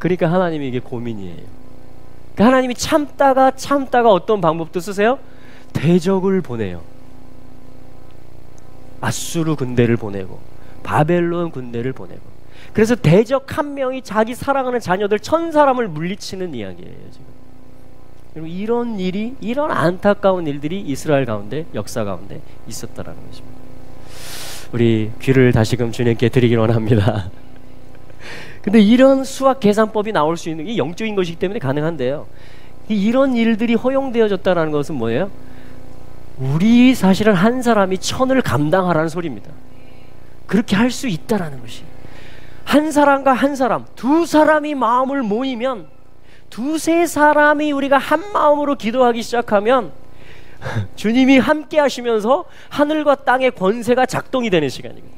그러니까 하나님이 이게 고민이에요. 그러니까 하나님이 참다가 어떤 방법도 쓰세요? 대적을 보내요. 아수르 군대를 보내고 바벨론 군대를 보내고. 그래서 대적 한 명이 자기 사랑하는 자녀들 1000사람을 물리치는 이야기예요. 지금 그리고 이런 일이, 이런 안타까운 일들이 이스라엘 가운데, 역사 가운데 있었다라는 것입니다. 우리 귀를 다시금 주님께 드리길 원합니다. 근데 이런 수학 계산법이 나올 수 있는 게 영적인 것이기 때문에 가능한데요, 이런 일들이 허용되어졌다는 것은 뭐예요? 우리 사실은 한 사람이 1000을 감당하라는 소리입니다. 그렇게 할 수 있다라는 것이. 한 사람과 한 사람, 두 사람이 마음을 모이면, 두세 사람이 우리가 한 마음으로 기도하기 시작하면 주님이 함께 하시면서 하늘과 땅의 권세가 작동이 되는 시간입니다.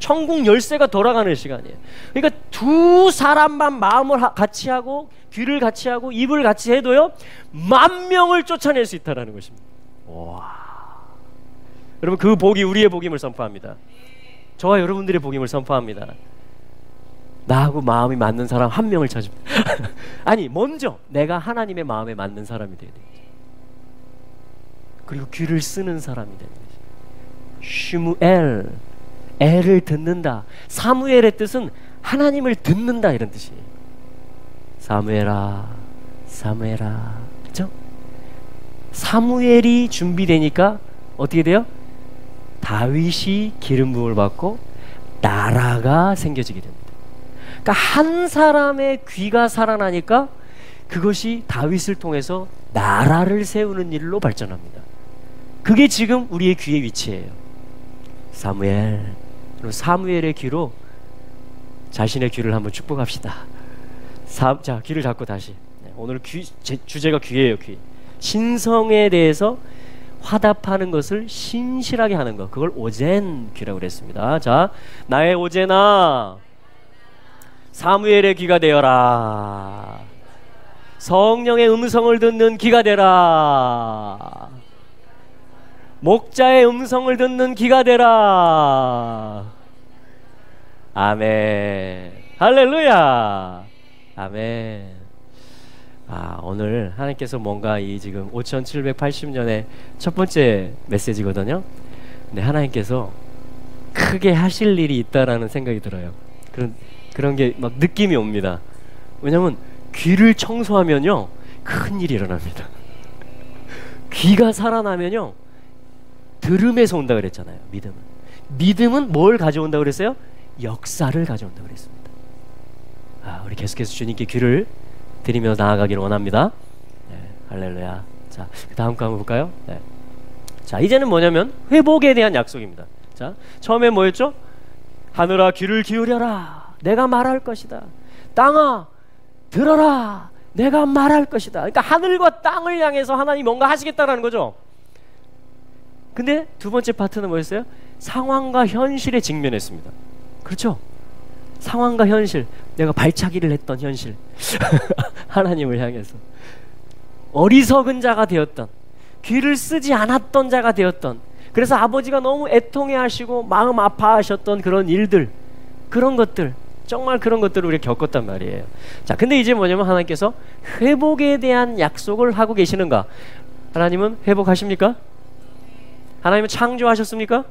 천국 열쇠가 돌아가는 시간이에요. 그러니까 두 사람만 마음을 같이 하고 귀를 같이 하고 입을 같이 해도요 10,000명을 쫓아낼 수 있다는 것입니다. 와, 여러분, 그 복이 우리의 복임을 선포합니다. 저와 여러분들의 복임을 선포합니다. 나하고 마음이 맞는 사람 한 명을 찾으면 아니, 먼저 내가 하나님의 마음에 맞는 사람이 돼야 돼요. 그리고 귀를 쓰는 사람이 되는 거죠. 슈무엘, 엘을 듣는다. 사무엘의 뜻은 하나님을 듣는다, 이런 뜻이에요. 사무엘아, 사무엘아, 그렇죠? 사무엘이 준비되니까 어떻게 돼요? 다윗이 기름 부음을 받고 나라가 생겨지게 됩니다. 그러니까 한 사람의 귀가 살아나니까 그것이 다윗을 통해서 나라를 세우는 일로 발전합니다. 그게 지금 우리의 귀의 위치예요. 사무엘, 사무엘의 귀로 자신의 귀를 한번 축복합시다. 자, 귀를 잡고 다시. 오늘 주제가 귀예요. 귀. 신성에 대해서 화답하는 것을 신실하게 하는 것, 그걸 오젠 귀라고 그랬습니다. 자, 나의 오젠아, 사무엘의 귀가 되어라. 성령의 음성을 듣는 귀가 되라. 목자의 음성을 듣는 귀가 되라. 아멘. 할렐루야. 아멘. 오늘 하나님께서 뭔가 이 지금 5780년의 첫 번째 메시지거든요. 근데 하나님께서 크게 하실 일이 있다라는 생각이 들어요. 그런 게 막 느낌이 옵니다. 왜냐면 귀를 청소하면요 큰 일이 일어납니다. 귀가 살아나면요 들음에서 온다 그랬잖아요. 믿음은 뭘 가져온다고 그랬어요? 역사를 가져온다고 그랬습니다. 우리 계속해서 주님께 귀를 드리며 나아가기를 원합니다. 네, 할렐루야. 자, 그 다음 거 한번 볼까요? 네. 자, 이제는 뭐냐면 회복에 대한 약속입니다. 자, 처음에 뭐였죠? 하늘아 귀를 기울여라, 내가 말할 것이다. 땅아 들어라, 내가 말할 것이다. 그러니까 하늘과 땅을 향해서 하나님이 뭔가 하시겠다라는 거죠. 근데 두 번째 파트는 뭐였어요? 상황과 현실에 직면했습니다. 그렇죠? 상황과 현실, 내가 발차기를 했던 현실 하나님을 향해서 어리석은 자가 되었던, 귀를 쓰지 않았던 자가 되었던, 그래서 아버지가 너무 애통해 하시고 마음 아파하셨던 그런 일들, 그런 것들, 정말 그런 것들을 우리가 겪었단 말이에요. 자, 근데 이제 뭐냐면 하나님께서 회복에 대한 약속을 하고 계시는가? 하나님은 회복하십니까? 하나님은 창조하셨습니까?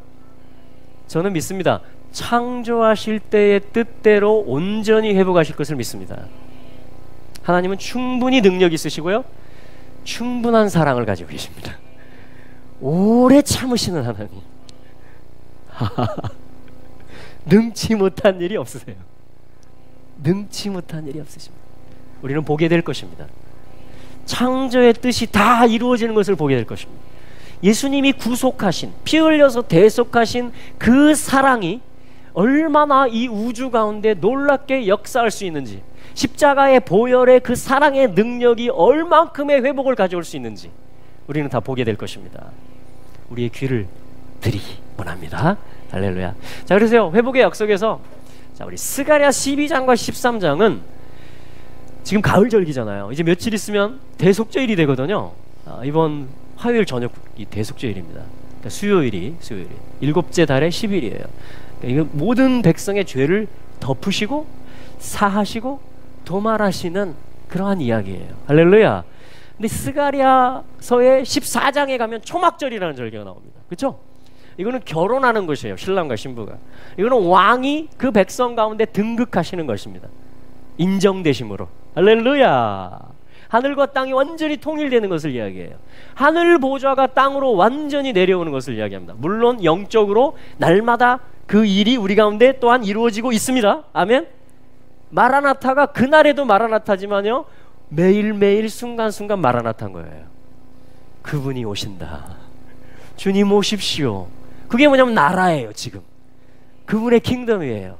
저는 믿습니다. 창조하실 때의 뜻대로 온전히 회복하실 것을 믿습니다. 하나님은 충분히 능력 있으시고요, 충분한 사랑을 가지고 계십니다. 오래 참으시는 하나님. 능치 못한 일이 없으세요. 능치 못한 일이 없으십니다. 우리는 보게 될 것입니다. 창조의 뜻이 다 이루어지는 것을 보게 될 것입니다. 예수님이 구속하신, 피 흘려서 대속하신 그 사랑이 얼마나 이 우주 가운데 놀랍게 역사할 수 있는지, 십자가의 보혈의 그 사랑의 능력이 얼만큼의 회복을 가져올 수 있는지 우리는 다 보게 될 것입니다. 우리의 귀를 드리기 원합니다. 할렐루야. 자, 그래서요, 회복의 약속에서, 자, 우리 스가랴 12장과 13장은 지금 가을 절기잖아요. 이제 며칠 있으면 대속죄일이 되거든요. 이번 화요일 저녁이 대속죄일입니다. 그러니까 수요일이 7째 달의 10일이에요. 그러니까 이거 모든 백성의 죄를 덮으시고 사하시고 도말하시는 그러한 이야기예요. 할렐루야. 근데 스가랴서의 14장에 가면 초막절이라는 절기가 나옵니다. 그렇죠? 이거는 결혼하는 것이에요. 신랑과 신부가. 이거는 왕이 그 백성 가운데 등극하시는 것입니다. 인정되심으로. 할렐루야. 하늘과 땅이 완전히 통일되는 것을 이야기해요. 하늘 보좌가 땅으로 완전히 내려오는 것을 이야기합니다. 물론 영적으로 날마다 그 일이 우리 가운데 또한 이루어지고 있습니다. 아멘. 마라나타가 그날에도 마라나타지만요, 매일매일 순간순간 마라나타인 거예요. 그분이 오신다. 주님 오십시오. 그게 뭐냐면 나라예요. 지금 그분의 킹덤이에요.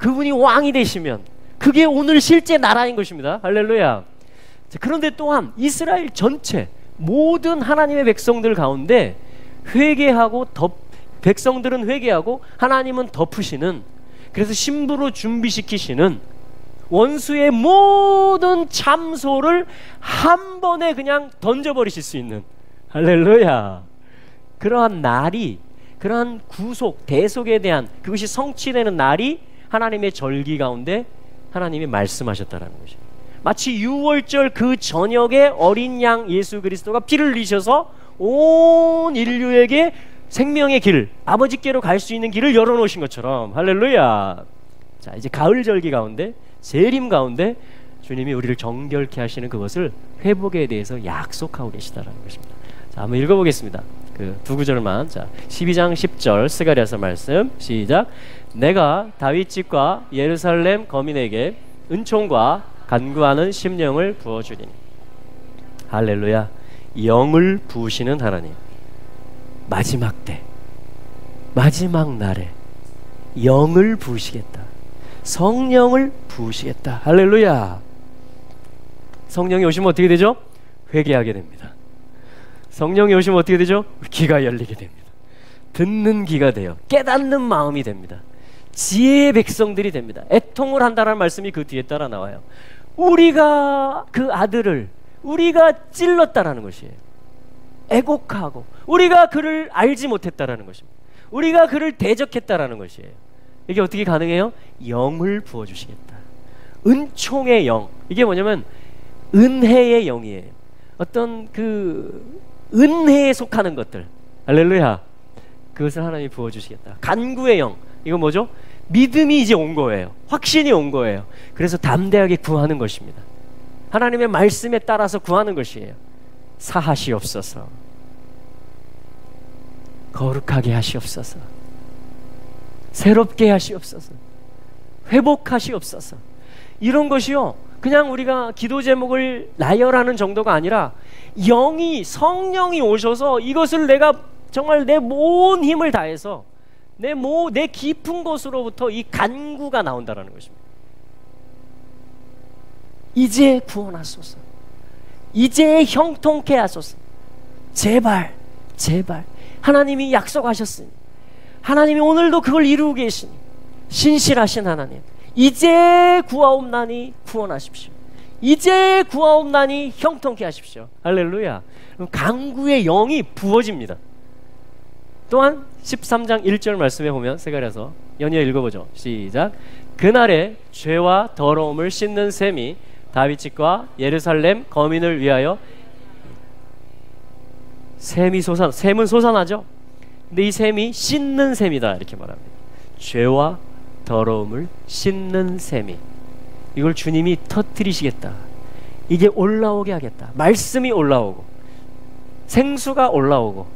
그분이 왕이 되시면 그게 오늘 실제 나라인 것입니다. 할렐루야. 자, 그런데 또한 이스라엘 전체 모든 하나님의 백성들 가운데 회개하고 백성들은 회개하고 하나님은 덮으시는, 그래서 신부로 준비시키시는 원수의 모든 참소를 한 번에 그냥 던져버리실 수 있는, 할렐루야, 그러한 날이, 그러한 구속 대속에 대한 그것이 성취되는 날이 하나님의 절기 가운데 하나님이 말씀하셨다라는 것이에요. 마치 6월절 그 저녁에 어린 양 예수 그리스도가 피를 흘리셔서 온 인류에게 생명의 길, 아버지께로 갈 수 있는 길을 열어놓으신 것처럼, 할렐루야. 자, 이제 가을 절기 가운데, 재림 가운데 주님이 우리를 정결케 하시는 그것을, 회복에 대해서 약속하고 계시다라는 것입니다. 자, 한번 읽어보겠습니다. 그 두 구절만. 자, 12장 10절 스가랴서 말씀 시작. 내가 다윗 집과 예루살렘 거민에게 은총과 간구하는 심령을 부어주리니. 할렐루야. 영을 부으시는 하나님, 마지막 때, 마지막 날에 영을 부으시겠다. 성령을 부으시겠다. 할렐루야. 성령이 오시면 어떻게 되죠? 회개하게 됩니다. 성령이 오시면 어떻게 되죠? 귀가 열리게 됩니다. 듣는 귀가 돼요. 깨닫는 마음이 됩니다. 지혜의 백성들이 됩니다. 애통을 한다는 말씀이 그 뒤에 따라 나와요. 우리가 그 아들을 우리가 찔렀다라는 것이에요. 애곡하고 우리가 그를 알지 못했다라는 것입니다. 우리가 그를 대적했다라는 것이에요. 이게 어떻게 가능해요? 영을 부어주시겠다. 은총의 영. 이게 뭐냐면 은혜의 영이에요. 어떤 그 은혜에 속하는 것들, 할렐루야, 그것을 하나님이 부어주시겠다. 간구의 영. 이거 뭐죠? 믿음이 이제 온 거예요. 확신이 온 거예요. 그래서 담대하게 구하는 것입니다. 하나님의 말씀에 따라서 구하는 것이에요. 사하시옵소서, 거룩하게 하시옵소서, 새롭게 하시옵소서, 회복하시옵소서. 이런 것이요, 그냥 우리가 기도 제목을 나열하는 정도가 아니라 영이, 성령이 오셔서 이것을 내가 정말 내 온 힘을 다해서 내 깊은 곳으로부터 이 간구가 나온다라는 것입니다. 이제 구원하소서, 이제 형통케 하소서, 제발 제발. 하나님이 약속하셨으니, 하나님이 오늘도 그걸 이루고 계시니, 신실하신 하나님, 이제 구하옵나니 구원하십시오. 이제 구하옵나니 형통케 하십시오. 할렐루야. 그럼 간구의 영이 부어집니다. 또한 13장 1절 말씀에 보면, 스가랴서 연이어 읽어보죠. 시작. 그날에 죄와 더러움을 씻는 셈이 다윗 집과 예루살렘 거민을 위하여. 셈은 솟아나죠. 근데 이 셈이 씻는 셈이다, 이렇게 말합니다. 죄와 더러움을 씻는 셈이, 이걸 주님이 터뜨리시겠다. 이게 올라오게 하겠다. 말씀이 올라오고, 생수가 올라오고,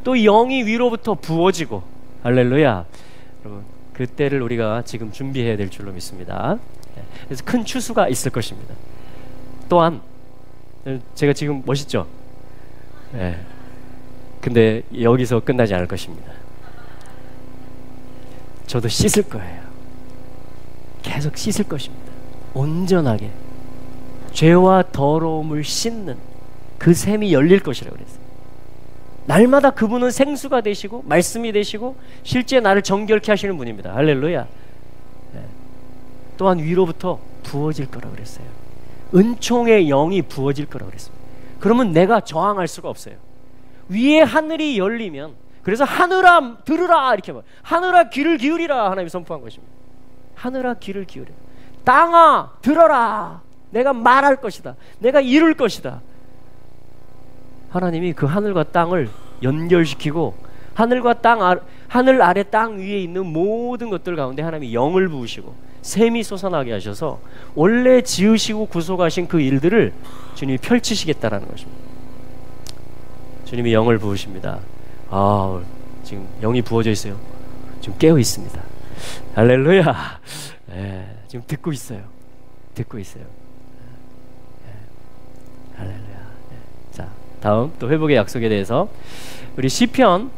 또 영이 위로부터 부어지고, 할렐루야. 여러분, 그때를 우리가 지금 준비해야 될 줄로 믿습니다. 그래서 큰 추수가 있을 것입니다. 또한 제가 지금 멋있죠? 네. 근데 여기서 끝나지 않을 것입니다. 저도 씻을 거예요. 계속 씻을 것입니다. 온전하게 죄와 더러움을 씻는 그 샘이 열릴 것이라고 그랬어요. 날마다 그분은 생수가 되시고 말씀이 되시고 실제 나를 정결케 하시는 분입니다. 할렐루야. 네. 또한 위로부터 부어질 거라고 그랬어요. 은총의 영이 부어질 거라고 그랬습니다. 그러면 내가 저항할 수가 없어요. 위에 하늘이 열리면, 그래서 하늘아 들으라, 이렇게 말, 하늘아 귀를 기울이라, 하나님이 선포한 것입니다. 하늘아 귀를 기울여, 땅아 들어라, 내가 말할 것이다, 내가 이룰 것이다. 하나님이 그 하늘과 땅을 연결시키고, 하늘과 땅, 하늘 아래 땅 위에 있는 모든 것들 가운데 하나님이 영을 부으시고 샘이 솟아나게 하셔서 원래 지으시고 구속하신 그 일들을 주님이 펼치시겠다라는 것입니다. 주님이 영을 부으십니다. 아, 지금 영이 부어져 있어요. 지금 깨어 있습니다. 할렐루야. 네, 지금 듣고 있어요. 듣고 있어요. 네, 할렐루야. 네. 자, 다음 또 회복의 약속에 대해서 우리 시편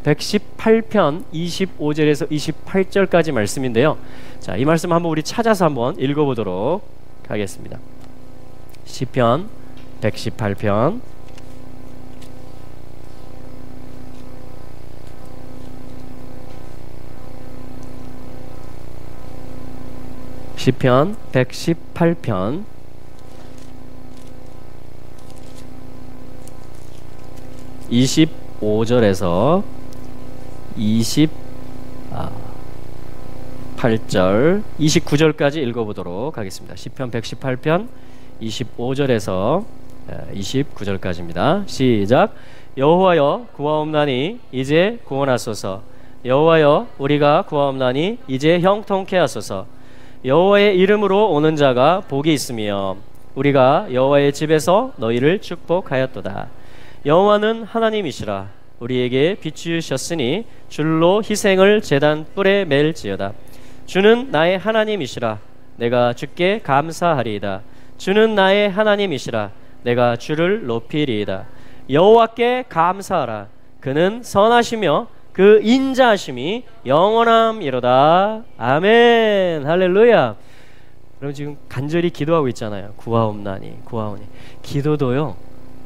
118편 25절에서 28절까지 말씀인데요. 자, 이 말씀 한번 우리 찾아서 한번 읽어보도록 하겠습니다. 시편 118편 시편 118편 25절에서 28절 29절까지 읽어보도록 하겠습니다. 시편 118편 25절에서 29절까지입니다. 시작. 여호와여 구하옵나니 이제 구원하소서. 여호와여 우리가 구하옵나니 이제 형통케 하소서. 여호와의 이름으로 오는 자가 복이 있으며 우리가 여호와의 집에서 너희를 축복하였도다. 여호와는 하나님이시라. 우리에게 비추셨으니 줄로 희생을 제단 뿔에 맬지어다. 주는 나의 하나님이시라. 내가 주께 감사하리이다. 주는 나의 하나님이시라. 내가 주를 높이리이다. 여호와께 감사하라. 그는 선하시며 그 인자하심이 영원함이로다. 아멘. 할렐루야. 여러분 지금 간절히 기도하고 있잖아요. 구하옵나니 구하오니. 기도도요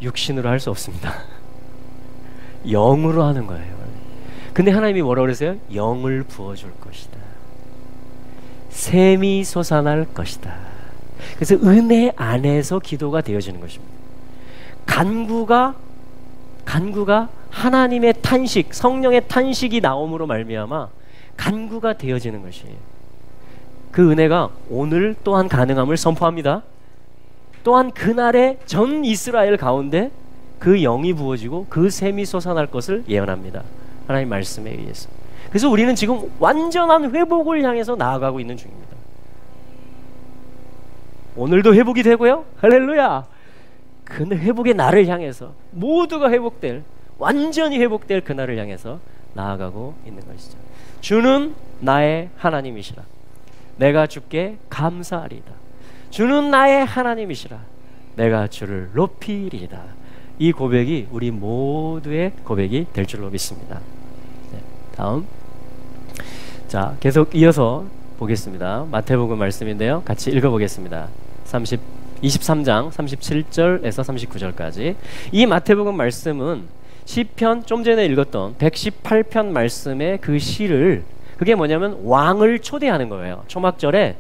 육신으로 할 수 없습니다. 영으로 하는 거예요. 근데 하나님이 뭐라고 그러세요? 영을 부어줄 것이다. 샘이 솟아날 것이다. 그래서 은혜 안에서 기도가 되어지는 것입니다. 간구가 하나님의 탄식, 성령의 탄식이 나옴으로 말미암아 간구가 되어지는 것이에요. 그 은혜가 오늘 또한 가능함을 선포합니다. 또한 그날의 전 이스라엘 가운데 그 영이 부어지고 그 샘이 솟아날 것을 예언합니다. 하나님 말씀에 의해서. 그래서 우리는 지금 완전한 회복을 향해서 나아가고 있는 중입니다. 오늘도 회복이 되고요. 할렐루야. 그 회복의 날을 향해서 모두가 회복될, 완전히 회복될 그날을 향해서 나아가고 있는 것이죠. 주는 나의 하나님이시라. 내가 주께 감사하리이다. 주는 나의 하나님이시라. 내가 주를 높이리이다. 이 고백이 우리 모두의 고백이 될 줄로 믿습니다. 네, 다음. 자, 계속 이어서 보겠습니다. 마태복음 말씀인데요. 같이 읽어보겠습니다. 23장 37절에서 39절까지. 이 마태복음 말씀은 시편 좀 전에 읽었던 118편 말씀의 그 시를, 그게 뭐냐면 왕을 초대하는 거예요. 초막절에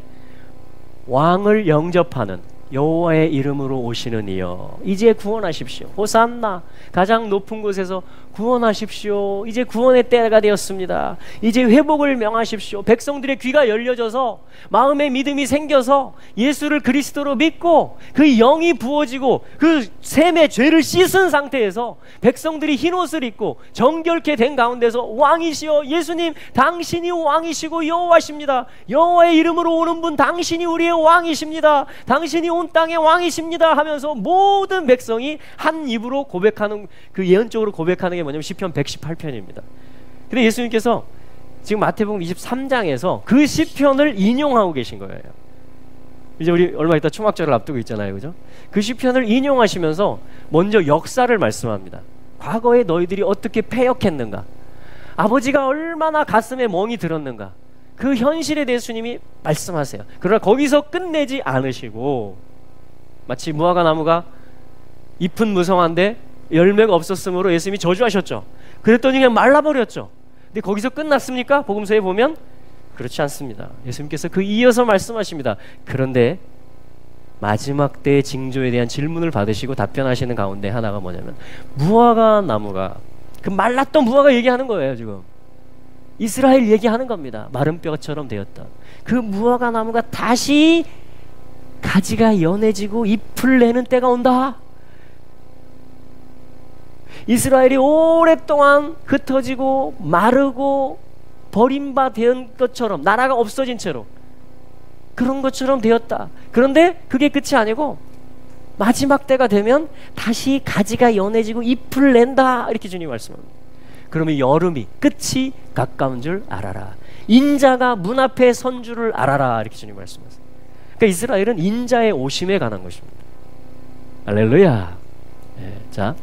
왕을 영접하는, 여호와의 이름으로 오시는 이여 이제 구원하십시오. 호산나, 가장 높은 곳에서 구원하십시오. 이제 구원의 때가 되었습니다. 이제 회복을 명하십시오. 백성들의 귀가 열려져서 마음의 믿음이 생겨서 예수를 그리스도로 믿고 그 영이 부어지고 그 샘의 죄를 씻은 상태에서 백성들이 흰옷을 입고 정결케 된 가운데서 왕이시여 예수님 당신이 왕이시고 여호와십니다. 여호와의 이름으로 오는 분 당신이 우리의 왕이십니다. 당신이 온 땅의 왕이십니다 하면서 모든 백성이 한 입으로 고백하는, 그 예언적으로 고백하는 게 뭐냐면 시편 118편입니다. 근데 예수님께서 지금 마태복음 23장에서 그 시편을 인용하고 계신 거예요. 이제 우리 얼마 있다 초막절을 앞두고 있잖아요, 그죠? 그 시편을 인용하시면서 먼저 역사를 말씀합니다. 과거에 너희들이 어떻게 패역했는가, 아버지가 얼마나 가슴에 멍이 들었는가, 그 현실에 대해 주님이 말씀하세요. 그러나 거기서 끝내지 않으시고, 마치 무화과 나무가 잎은 무성한데 열매가 없었으므로 예수님이 저주하셨죠. 그랬더니 그냥 말라버렸죠. 근데 거기서 끝났습니까? 복음서에 보면 그렇지 않습니다. 예수님께서 그 이어서 말씀하십니다. 그런데 마지막 때의 징조에 대한 질문을 받으시고 답변하시는 가운데 하나가 뭐냐면 무화과 나무가, 그 말랐던 무화과 얘기하는 거예요. 지금 이스라엘 얘기하는 겁니다. 마른 뼈처럼 되었다. 그 무화과 나무가 다시 가지가 연해지고 잎을 내는 때가 온다. 이스라엘이 오랫동안 흩어지고 마르고 버림받은 것처럼, 나라가 없어진 채로 그런 것처럼 되었다. 그런데 그게 끝이 아니고 마지막 때가 되면 다시 가지가 연해지고 잎을 낸다. 이렇게 주님이 말씀합니다. 그러면 여름이 끝이 가까운 줄 알아라. 인자가 문 앞에 선 줄을 알아라. 이렇게 주님이 말씀하세요. 그러니까 이스라엘은 인자의 오심에 관한 것입니다. 할렐루야. 네, 자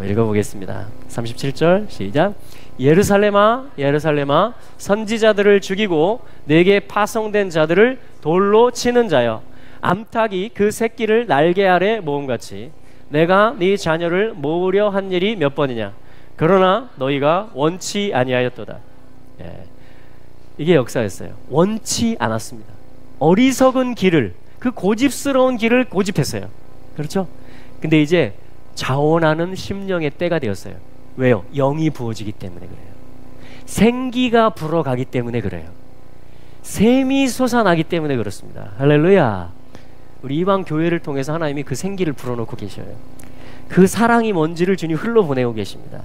읽어보겠습니다. 37절 시작. 예루살렘아 예루살렘아 선지자들을 죽이고 내게 파송된 자들을 돌로 치는 자여, 암탉이 그 새끼를 날개 아래 모음같이 내가 네 자녀를 모으려 한 일이 몇 번이냐. 그러나 너희가 원치 아니하였도다. 예. 이게 역사였어요. 원치 않았습니다. 어리석은 길을, 그 고집스러운 길을 고집했어요. 그렇죠? 근데 이제 자원하는 심령의 때가 되었어요. 왜요? 영이 부어지기 때문에 그래요. 생기가 불어가기 때문에 그래요. 샘이 솟아나기 때문에 그렇습니다. 할렐루야. 우리 이방 교회를 통해서 하나님이 그 생기를 불어넣고 계셔요. 그 사랑이 뭔지를 주님 흘러보내고 계십니다.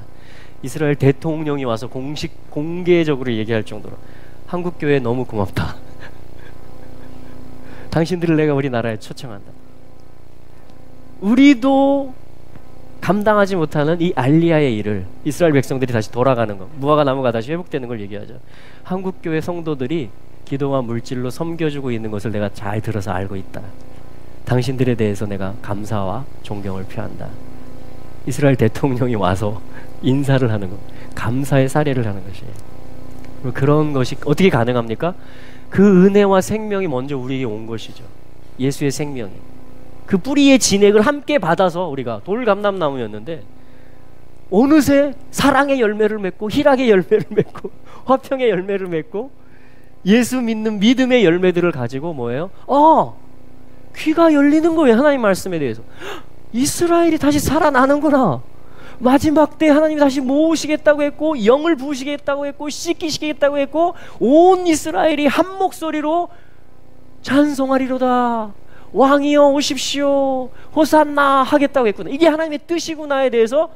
이스라엘 대통령이 와서 공개적으로 얘기할 정도로 한국 교회 너무 고맙다. 당신들을 내가 우리나라에 초청한다. 우리도 감당하지 못하는 이 알리야의 일을, 이스라엘 백성들이 다시 돌아가는 것, 무화과 나무가 다시 회복되는 걸 얘기하죠. 한국 교회 성도들이 기도와 물질로 섬겨주고 있는 것을 내가 잘 들어서 알고 있다. 당신들에 대해서 내가 감사와 존경을 표한다. 이스라엘 대통령이 와서 인사를 하는 것, 감사의 사례를 하는 것이에요. 그런 것이 어떻게 가능합니까? 그 은혜와 생명이 먼저 우리에게 온 것이죠. 예수의 생명이. 그 뿌리의 진액을 함께 받아서 우리가 돌감람나무였는데 어느새 사랑의 열매를 맺고 희락의 열매를 맺고 화평의 열매를 맺고 예수 믿는 믿음의 열매들을 가지고 뭐예요? 귀가 열리는 거예요. 하나님 말씀에 대해서. 이스라엘이 다시 살아나는구나. 마지막 때 하나님이 다시 모으시겠다고 했고 영을 부으시겠다고 했고 씻기시겠다고 했고 온 이스라엘이 한 목소리로 찬송하리로다. 왕이여 오십시오. 호산나 하겠다고 했구나. 이게 하나님의 뜻이구나에 대해서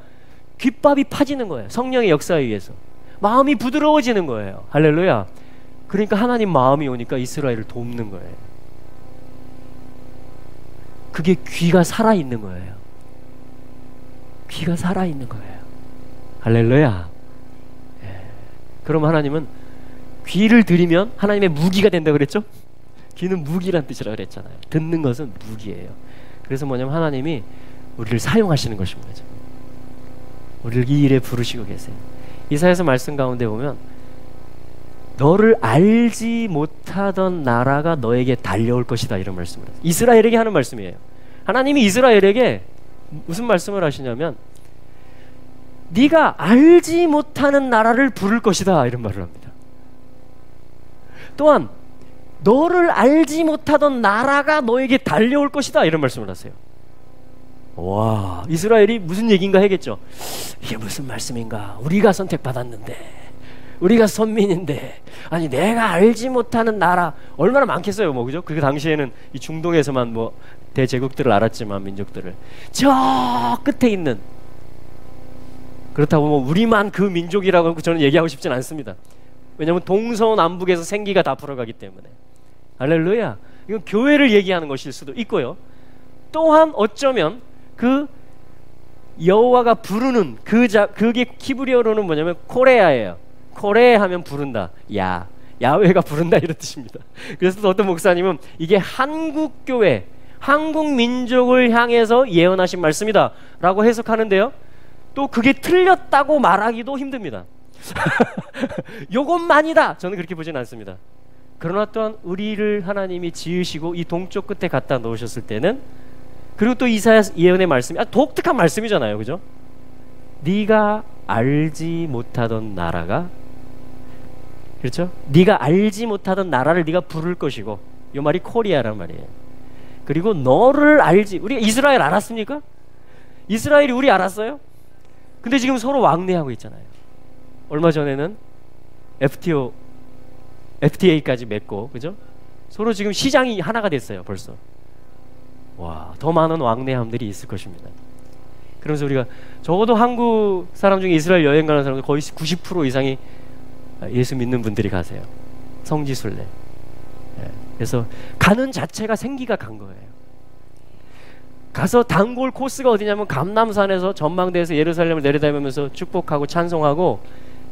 귓밥이 파지는 거예요. 성령의 역사에 의해서. 마음이 부드러워지는 거예요. 할렐루야. 그러니까 하나님 마음이 오니까 이스라엘을 돕는 거예요. 그게 귀가 살아있는 거예요. 귀가 살아있는 거예요. 할렐루야. 예. 그럼 하나님은 귀를 들이면 하나님의 무기가 된다고 그랬죠? 귀는 무기란 뜻이라고 그랬잖아요. 듣는 것은 무기예요. 그래서 뭐냐면 하나님이 우리를 사용하시는 것입니다. 우리를 이 일에 부르시고 계세요. 이사야서 말씀 가운데 보면 너를 알지 못하던 나라가 너에게 달려올 것이다 이런 말씀을 해요. 이스라엘에게 하는 말씀이에요. 하나님이 이스라엘에게 무슨 말씀을 하시냐면 네가 알지 못하는 나라를 부를 것이다 이런 말을 합니다. 또한 너를 알지 못하던 나라가 너에게 달려올 것이다 이런 말씀을 하세요. 와, 이스라엘이 무슨 얘기인가 하겠죠. 이게 무슨 말씀인가. 우리가 선택받았는데, 우리가 선민인데, 아니 내가 알지 못하는 나라 얼마나 많겠어요. 뭐 그죠? 그 당시에는 이 중동에서만 뭐 대제국들을 알았지만 민족들을 저 끝에 있는, 그렇다고 뭐 우리만 그 민족이라고 저는 얘기하고 싶진 않습니다. 왜냐하면 동서남북에서 생기가 다 풀어가기 때문에. 할렐루야. 이건 교회를 얘기하는 것일 수도 있고요. 또한 어쩌면 그 여호와가 부르는 그게 히브리어로는 뭐냐면 코레아예요. 코레 하면 부른다. 야훼가 부른다 이런 뜻입니다. 그래서 또 어떤 목사님은 이게 한국 교회, 한국 민족을 향해서 예언하신 말씀이다 라고 해석하는데요. 또 그게 틀렸다고 말하기도 힘듭니다. 요것만이다 저는 그렇게 보진 않습니다. 그러나 또한 우리를 하나님이 지으시고 이 동쪽 끝에 갖다 놓으셨을 때는, 그리고 또 이사야 예언의 말씀이 독특한 말씀이잖아요. 그죠? 네가 알지 못하던 나라가, 그렇죠? 네가 알지 못하던 나라를 네가 부를 것이고, 이 말이 코리아란 말이에요. 그리고 너를 알지, 우리가 이스라엘 알았습니까? 이스라엘이 우리 알았어요? 근데 지금 서로 왕래하고 있잖아요. 얼마 전에는 FTA까지 맺고, 그죠? 서로 지금 시장이 하나가 됐어요. 벌써. 와, 더 많은 왕래함들이 있을 것입니다. 그러면서 우리가 적어도 한국 사람 중에 이스라엘 여행 가는 사람들 거의 90% 이상이 예수 믿는 분들이 가세요. 성지순례. 예. 그래서 가는 자체가 생기가 간 거예요. 가서 단골 코스가 어디냐면 감람산에서 전망대에서 예루살렘을 내려다보면서 축복하고 찬송하고,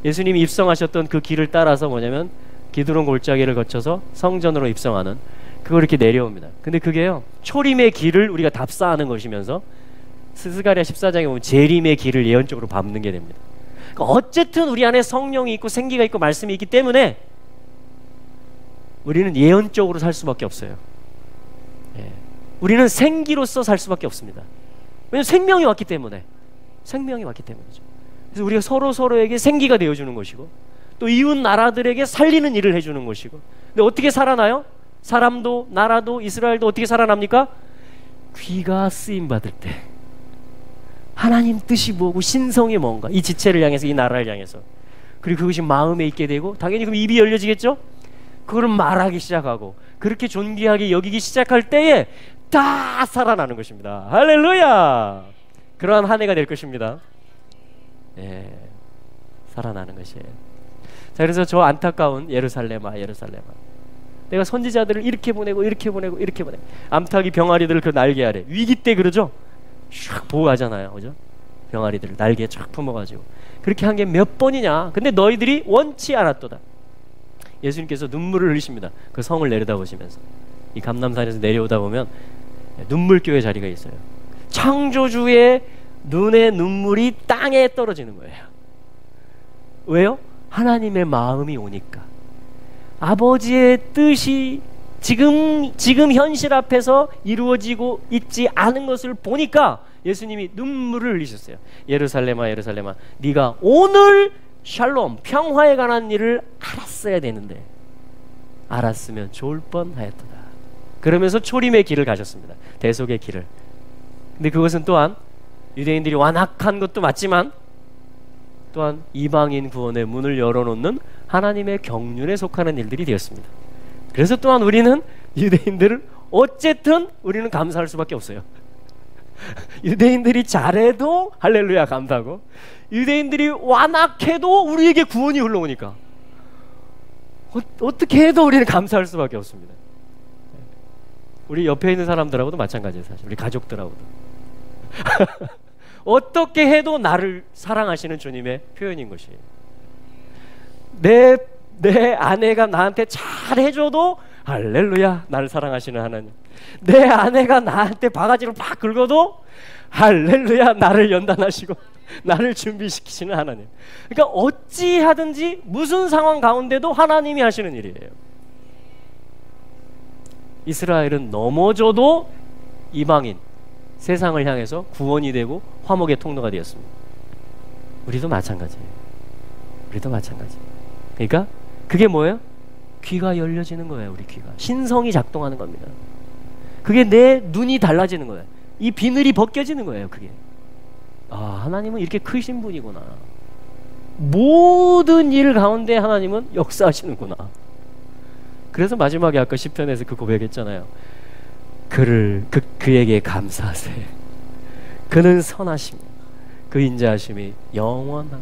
예수님이 입성하셨던 그 길을 따라서 뭐냐면 기드론 골짜기를 거쳐서 성전으로 입성하는, 그걸 이렇게 내려옵니다. 근데 그게요, 초림의 길을 우리가 답사하는 것이면서 스가랴 14장에 보면 재림의 길을 예언적으로 밟는 게 됩니다. 그러니까 어쨌든 우리 안에 성령이 있고 생기가 있고 말씀이 있기 때문에 우리는 예언적으로 살 수밖에 없어요. 예. 우리는 생기로서 살 수밖에 없습니다. 왜냐하면 생명이 왔기 때문에. 생명이 왔기 때문이죠. 그래서 우리가 서로에게 생기가 되어주는 것이고 또 이웃 나라들에게 살리는 일을 해주는 것이고. 근데 어떻게 살아나요? 사람도 나라도 이스라엘도 어떻게 살아납니까? 귀가 쓰임받을 때 하나님 뜻이 뭐고 신성이 뭔가 이 지체를 향해서 이 나라를 향해서 그리고 그것이 마음에 있게 되고 당연히 그럼 입이 열려지겠죠? 그걸 말하기 시작하고 그렇게 존귀하게 여기기 시작할 때에 다 살아나는 것입니다. 할렐루야! 그러한 한 해가 될 것입니다. 예, 살아나는 것이에요. 자, 그래서 저 안타까운 예루살렘아 내가 선지자들을 이렇게 보내고 암탉이 병아리들을 그 날개 아래 위기 때 그러죠? 샥 보호하잖아요. 그죠? 병아리들을 날개에 쫙 품어가지고 그렇게 한 게 몇 번이냐. 근데 너희들이 원치 않았도다. 예수님께서 눈물을 흘리십니다. 그 성을 내려다보시면서 이 감람산에서 내려오다 보면 눈물교회 자리가 있어요. 창조주의 눈에 눈물이 땅에 떨어지는 거예요. 왜요? 하나님의 마음이 오니까 아버지의 뜻이 지금 현실 앞에서 이루어지고 있지 않은 것을 보니까 예수님이 눈물을 흘리셨어요. 예루살렘아 네가 오늘 샬롬 평화에 관한 일을 알았어야 되는데 알았으면 좋을 뻔하였도다. 그러면서 초림의 길을 가셨습니다. 대속의 길을. 근데 그것은 또한 유대인들이 완악한 것도 맞지만 또한 이방인 구원의 문을 열어놓는 하나님의 경륜에 속하는 일들이 되었습니다. 그래서 또한 우리는 유대인들을 어쨌든 우리는 감사할 수밖에 없어요. 유대인들이 잘해도 할렐루야 감사하고 유대인들이 완악해도 우리에게 구원이 흘러오니까 어떻게 해도 우리는 감사할 수밖에 없습니다. 우리 옆에 있는 사람들하고도 마찬가지예요. 사실 우리 가족들하고도 어떻게 해도 나를 사랑하시는 주님의 표현인 것이에요. 내 아내가 나한테 잘해줘도 할렐루야 나를 사랑하시는 하나님. 내 아내가 나한테 바가지로 팍 긁어도 할렐루야 나를 연단하시고 나를 준비시키시는 하나님. 그러니까 어찌하든지 무슨 상황 가운데도 하나님이 하시는 일이에요. 이스라엘은 넘어져도 이방인 세상을 향해서 구원이 되고 화목의 통로가 되었습니다. 우리도 마찬가지예요. 그러니까 그게 뭐예요? 귀가 열려지는 거예요. 우리 귀가 신성이 작동하는 겁니다. 그게 내 눈이 달라지는 거예요. 이 비늘이 벗겨지는 거예요. 그게 하나님은 이렇게 크신 분이구나. 모든 일 가운데 하나님은 역사하시는구나. 그래서 마지막에 아까 시편에서 그 고백했잖아요. 그에게 감사하세요. 그는 선하시며 그 인자하심이 영원한.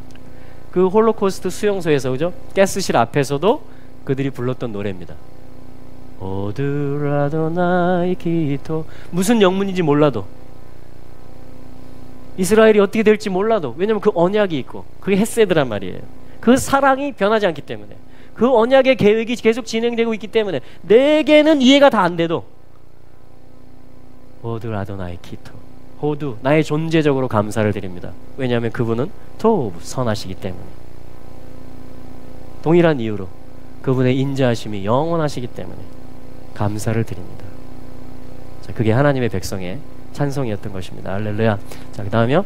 그 홀로코스트 수용소에서 그죠? 가스실 앞에서도 그들이 불렀던 노래입니다. 오드라도나이 기토. 무슨 영문인지 몰라도 이스라엘이 어떻게 될지 몰라도 왜냐면 그 언약이 있고 그게 헤세드란 말이에요. 그 사랑이 변하지 않기 때문에 그 언약의 계획이 계속 진행되고 있기 때문에 내게는 이해가 다 안 돼도 오드라도나이 기토 호두 나의 존재적으로 감사를 드립니다. 왜냐하면 그분은 토브 선하시기 때문에 동일한 이유로 그분의 인자하심이 영원하시기 때문에 감사를 드립니다. 자, 그게 하나님의 백성의 찬송이었던 것입니다. 할렐루야. 자, 그 다음에요.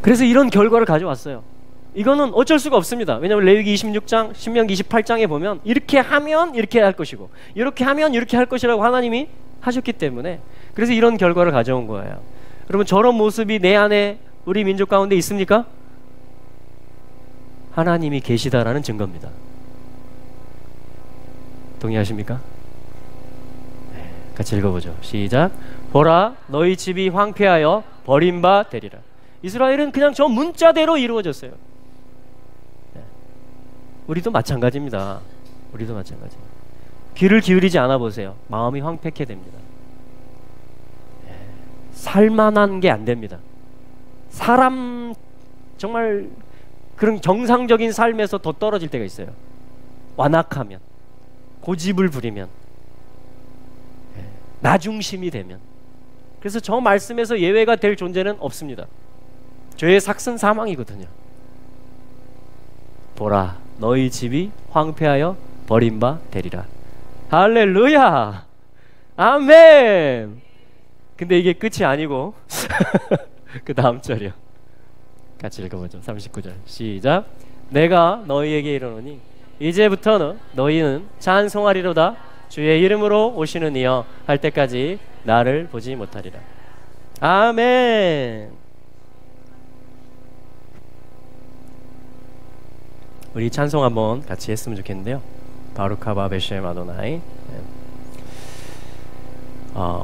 그래서 이런 결과를 가져왔어요. 이거는 어쩔 수가 없습니다. 왜냐하면 레위기 26장, 신명기 28장에 보면 이렇게 하면 이렇게 할 것이고 이렇게 하면 이렇게 할 것이라고 하나님이 하셨기 때문에 그래서 이런 결과를 가져온 거예요. 여러분 저런 모습이 내 안에 우리 민족 가운데 있습니까? 하나님이 계시다라는 증거입니다. 동의하십니까? 네, 같이 읽어보죠. 시작. 보라 너희 집이 황폐하여 버림바 되리라. 이스라엘은 그냥 저 문자대로 이루어졌어요. 네. 우리도 마찬가지입니다. 우리도 마찬가지. 귀를 기울이지 않아 보세요. 마음이 황폐케 됩니다. 네. 살만한 게 안 됩니다. 사람 정말 그런 정상적인 삶에서 더 떨어질 때가 있어요. 완악하면, 고집을 부리면, 나중심이 되면. 그래서 저 말씀에서 예외가 될 존재는 없습니다. 죄의 삭은 사망이거든요. 보라 너희 집이 황폐하여 버린 바 되리라. 할렐루야 아멘. 근데 이게 끝이 아니고 그 다음 절이요. 같이 읽어보죠. 39절 시작. 내가 너희에게 이르노니 이제부터는 너희는 찬송하리로다. 주의 이름으로 오시는 이여 할 때까지 나를 보지 못하리라. 아멘. 우리 찬송 한번 같이 했으면 좋겠는데요. 바루카바 베셈 아도나이.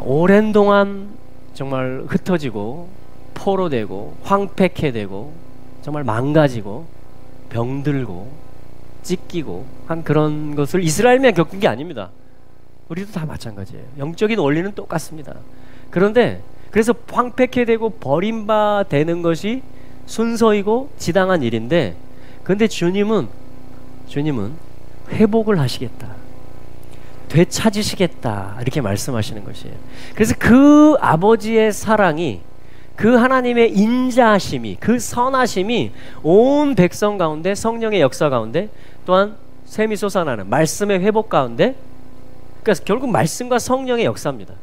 오랜 동안 정말 흩어지고 포로되고 황폐케되고 정말 망가지고 병들고 찢기고 한 그런 것을 이스라엘만 겪은 게 아닙니다. 우리도 다 마찬가지예요. 영적인 원리는 똑같습니다. 그런데 그래서 황폐케되고 버림받는 것이 순서이고 지당한 일인데, 그런데 주님은 회복을 하시겠다, 되찾으시겠다 이렇게 말씀하시는 것이에요. 그래서 그 아버지의 사랑이, 그 하나님의 인자하심이, 그 선하심이 온 백성 가운데, 성령의 역사 가운데, 또한 샘이 솟아나는 말씀의 회복 가운데, 그러니까 결국 말씀과 성령의 역사입니다.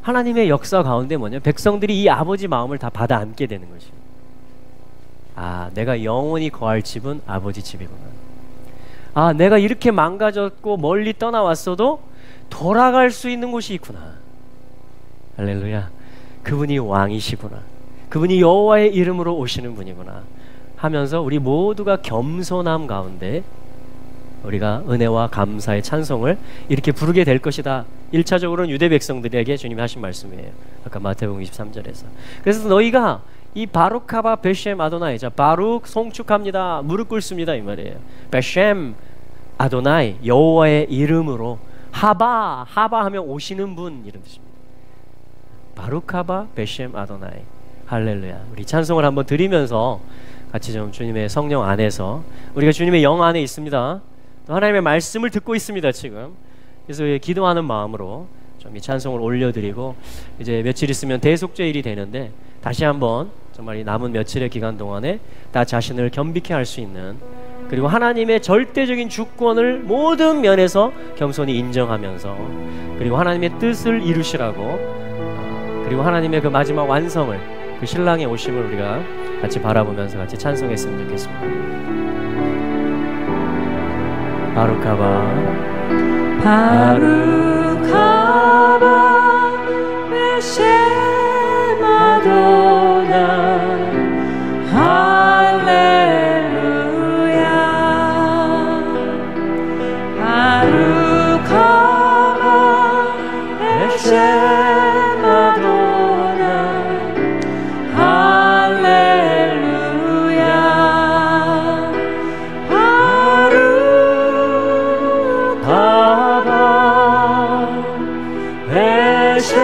하나님의 역사 가운데 뭐냐, 백성들이 이 아버지 마음을 다 받아 안게 되는 것입니다. 아, 내가 영원히 거할 집은 아버지 집이구나. 아, 내가 이렇게 망가졌고 멀리 떠나왔어도 돌아갈 수 있는 곳이 있구나. 할렐루야. 그분이 왕이시구나. 그분이 여호와의 이름으로 오시는 분이구나 하면서 우리 모두가 겸손함 가운데 우리가 은혜와 감사의 찬송을 이렇게 부르게 될 것이다. 1차적으로는 유대 백성들에게 주님이 하신 말씀이에요. 아까 마태복음 23절에서. 그래서 너희가 이 바루카바 베셈 아도나이, 자, 바룩 송축합니다, 무릎 꿇습니다 이 말이에요. 베셈 아도나이, 여호와의 이름으로. 하바 하면 오시는 분 이런 뜻입니다. 바루카바 베셈 아도나이. 할렐루야. 우리 찬송을 한번 드리면서 같이 좀 주님의 성령 안에서, 우리가 주님의 영 안에 있습니다. 또 하나님의 말씀을 듣고 있습니다 지금. 그래서 기도하는 마음으로 좀 이 찬송을 올려드리고, 이제 며칠 있으면 대속죄일이 되는데 다시 한번 정말 이 남은 며칠의 기간 동안에 나 자신을 겸비케 할 수 있는, 그리고 하나님의 절대적인 주권을 모든 면에서 겸손히 인정하면서, 그리고 하나님의 뜻을 이루시라고, 그리고 하나님의 그 마지막 완성을, 그 신랑의 오심을 우리가 같이 바라보면서 같이 찬송했으면 좋겠습니다. 바루카바 베셈 아도나이. 할렐루야. 바루카바 베셈 아도나이. 할렐루야. 바루카바 베셈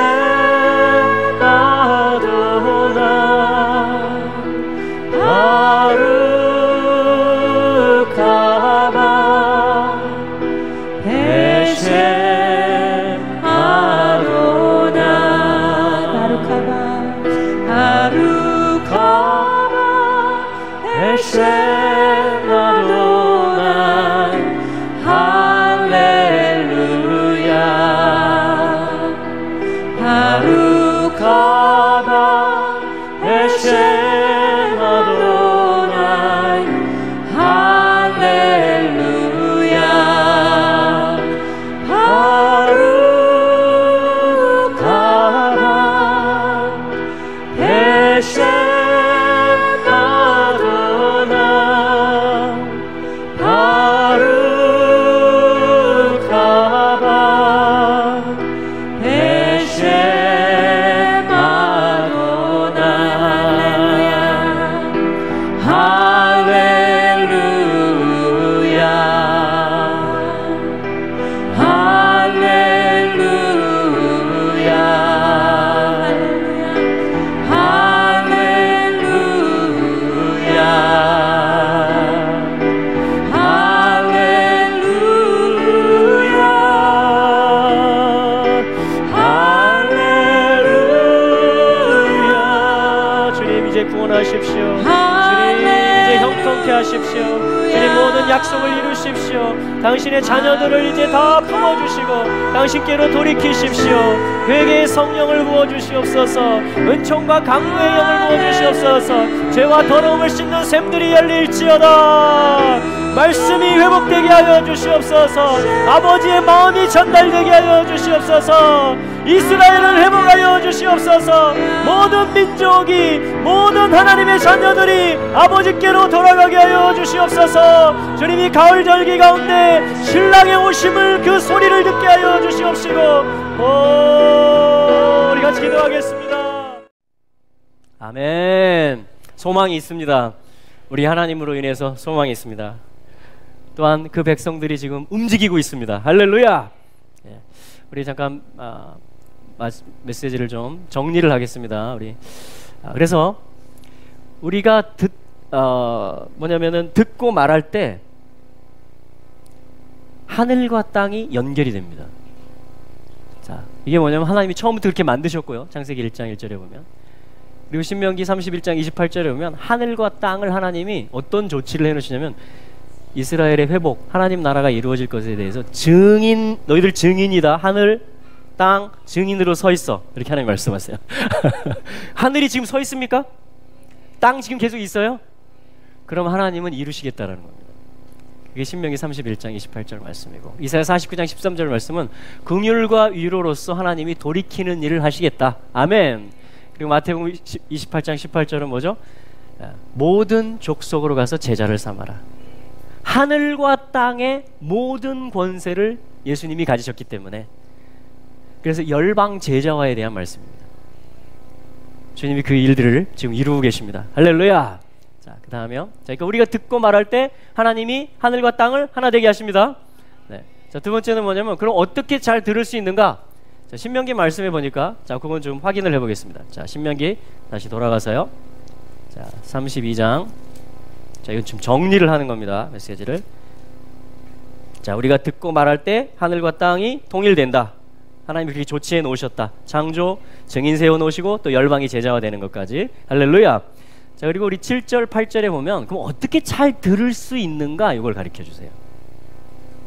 주십시오. 주님 모든 약속을 이루십시오. 당신의 자녀들을 이제 다 품어주시고 당신께로 돌이키십시오. 회개의 성령을 부어주시옵소서. 은총과 강구의 영을 부어주시옵소서. 죄와 더러움을 씻는 샘들이 열릴지어다. 말씀이 회복되게 하여 주시옵소서. 아버지의 마음이 전달되게 하여 주시옵소서. 이스라엘을 회복하여 주시옵소서. 모든 민족이, 모든 하나님의 자녀들이 아버지께로 돌아가게 하여 주시옵소서. 주님이 가을 절기 가운데 신랑의 오심을 그 소리를 듣게 하여 주시옵시고, 우리 같이 기도하겠습니다. 아멘. 소망이 있습니다. 우리 하나님으로 인해서 소망이 있습니다. 또한 그 백성들이 지금 움직이고 있습니다. 할렐루야. 우리 잠깐 메시지를 좀 정리를 하겠습니다. 그래서 우리가 뭐냐면은 듣고 말할 때 하늘과 땅이 연결이 됩니다. 자, 이게 뭐냐면 하나님이 처음부터 그렇게 만드셨고요. 창세기 1장 1절에 보면, 그리고 신명기 31장 28절에 보면 하늘과 땅을 하나님이 어떤 조치를 해놓으시냐면 이스라엘의 회복, 하나님 나라가 이루어질 것에 대해서 증인, 너희들 증인이다. 하늘, 땅 증인으로 서 있어. 이렇게 하나님 말씀하세요. 하늘이 지금 서 있습니까? 땅 지금 계속 있어요? 그럼 하나님은 이루시겠다라는 겁니다. 그게 신명기 31장 28절 말씀이고, 이사야 49장 13절 말씀은 긍휼과 위로로서 하나님이 돌이키는 일을 하시겠다. 아멘. 그리고 마태복음 28장 18절은 뭐죠? 모든 족속으로 가서 제자를 삼아라. 하늘과 땅의 모든 권세를 예수님이 가지셨기 때문에, 그래서 열방 제자화에 대한 말씀입니다. 주님이 그 일들을 지금 이루고 계십니다. 할렐루야. 자, 그 다음에요. 자, 그러니까 우리가 듣고 말할 때 하나님이 하늘과 땅을 하나 되게 하십니다. 네. 자, 두 번째는 뭐냐면, 그럼 어떻게 잘 들을 수 있는가? 자, 신명기 말씀해 보니까, 자, 그건 좀 확인을 해보겠습니다. 자, 신명기 다시 돌아가서요. 자, 32장. 자, 이건 좀 정리를 하는 겁니다. 메시지를. 자, 우리가 듣고 말할 때 하늘과 땅이 통일된다. 하나님이 그렇게 조치해 놓으셨다. 창조, 증인 세워 놓으시고 또 열방이 제자화 되는 것까지. 할렐루야. 자, 그리고 우리 7절 8절에 보면, 그럼 어떻게 잘 들을 수 있는가? 이걸 가르쳐 주세요.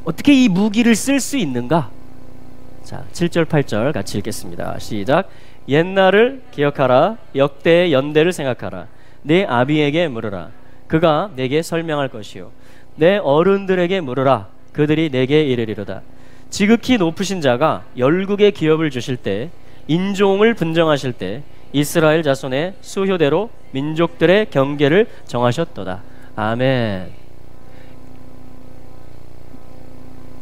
어떻게 이 무기를 쓸 수 있는가? 자, 7절 8절 같이 읽겠습니다. 시작. 옛날을 기억하라. 역대의 연대를 생각하라. 내 아비에게 물으라. 그가 내게 설명할 것이요. 내 어른들에게 물으라. 그들이 내게 이르리로다. 지극히 높으신 자가 열국의 기업을 주실 때, 인종을 분정하실 때 이스라엘 자손의 수효대로 민족들의 경계를 정하셨도다. 아멘.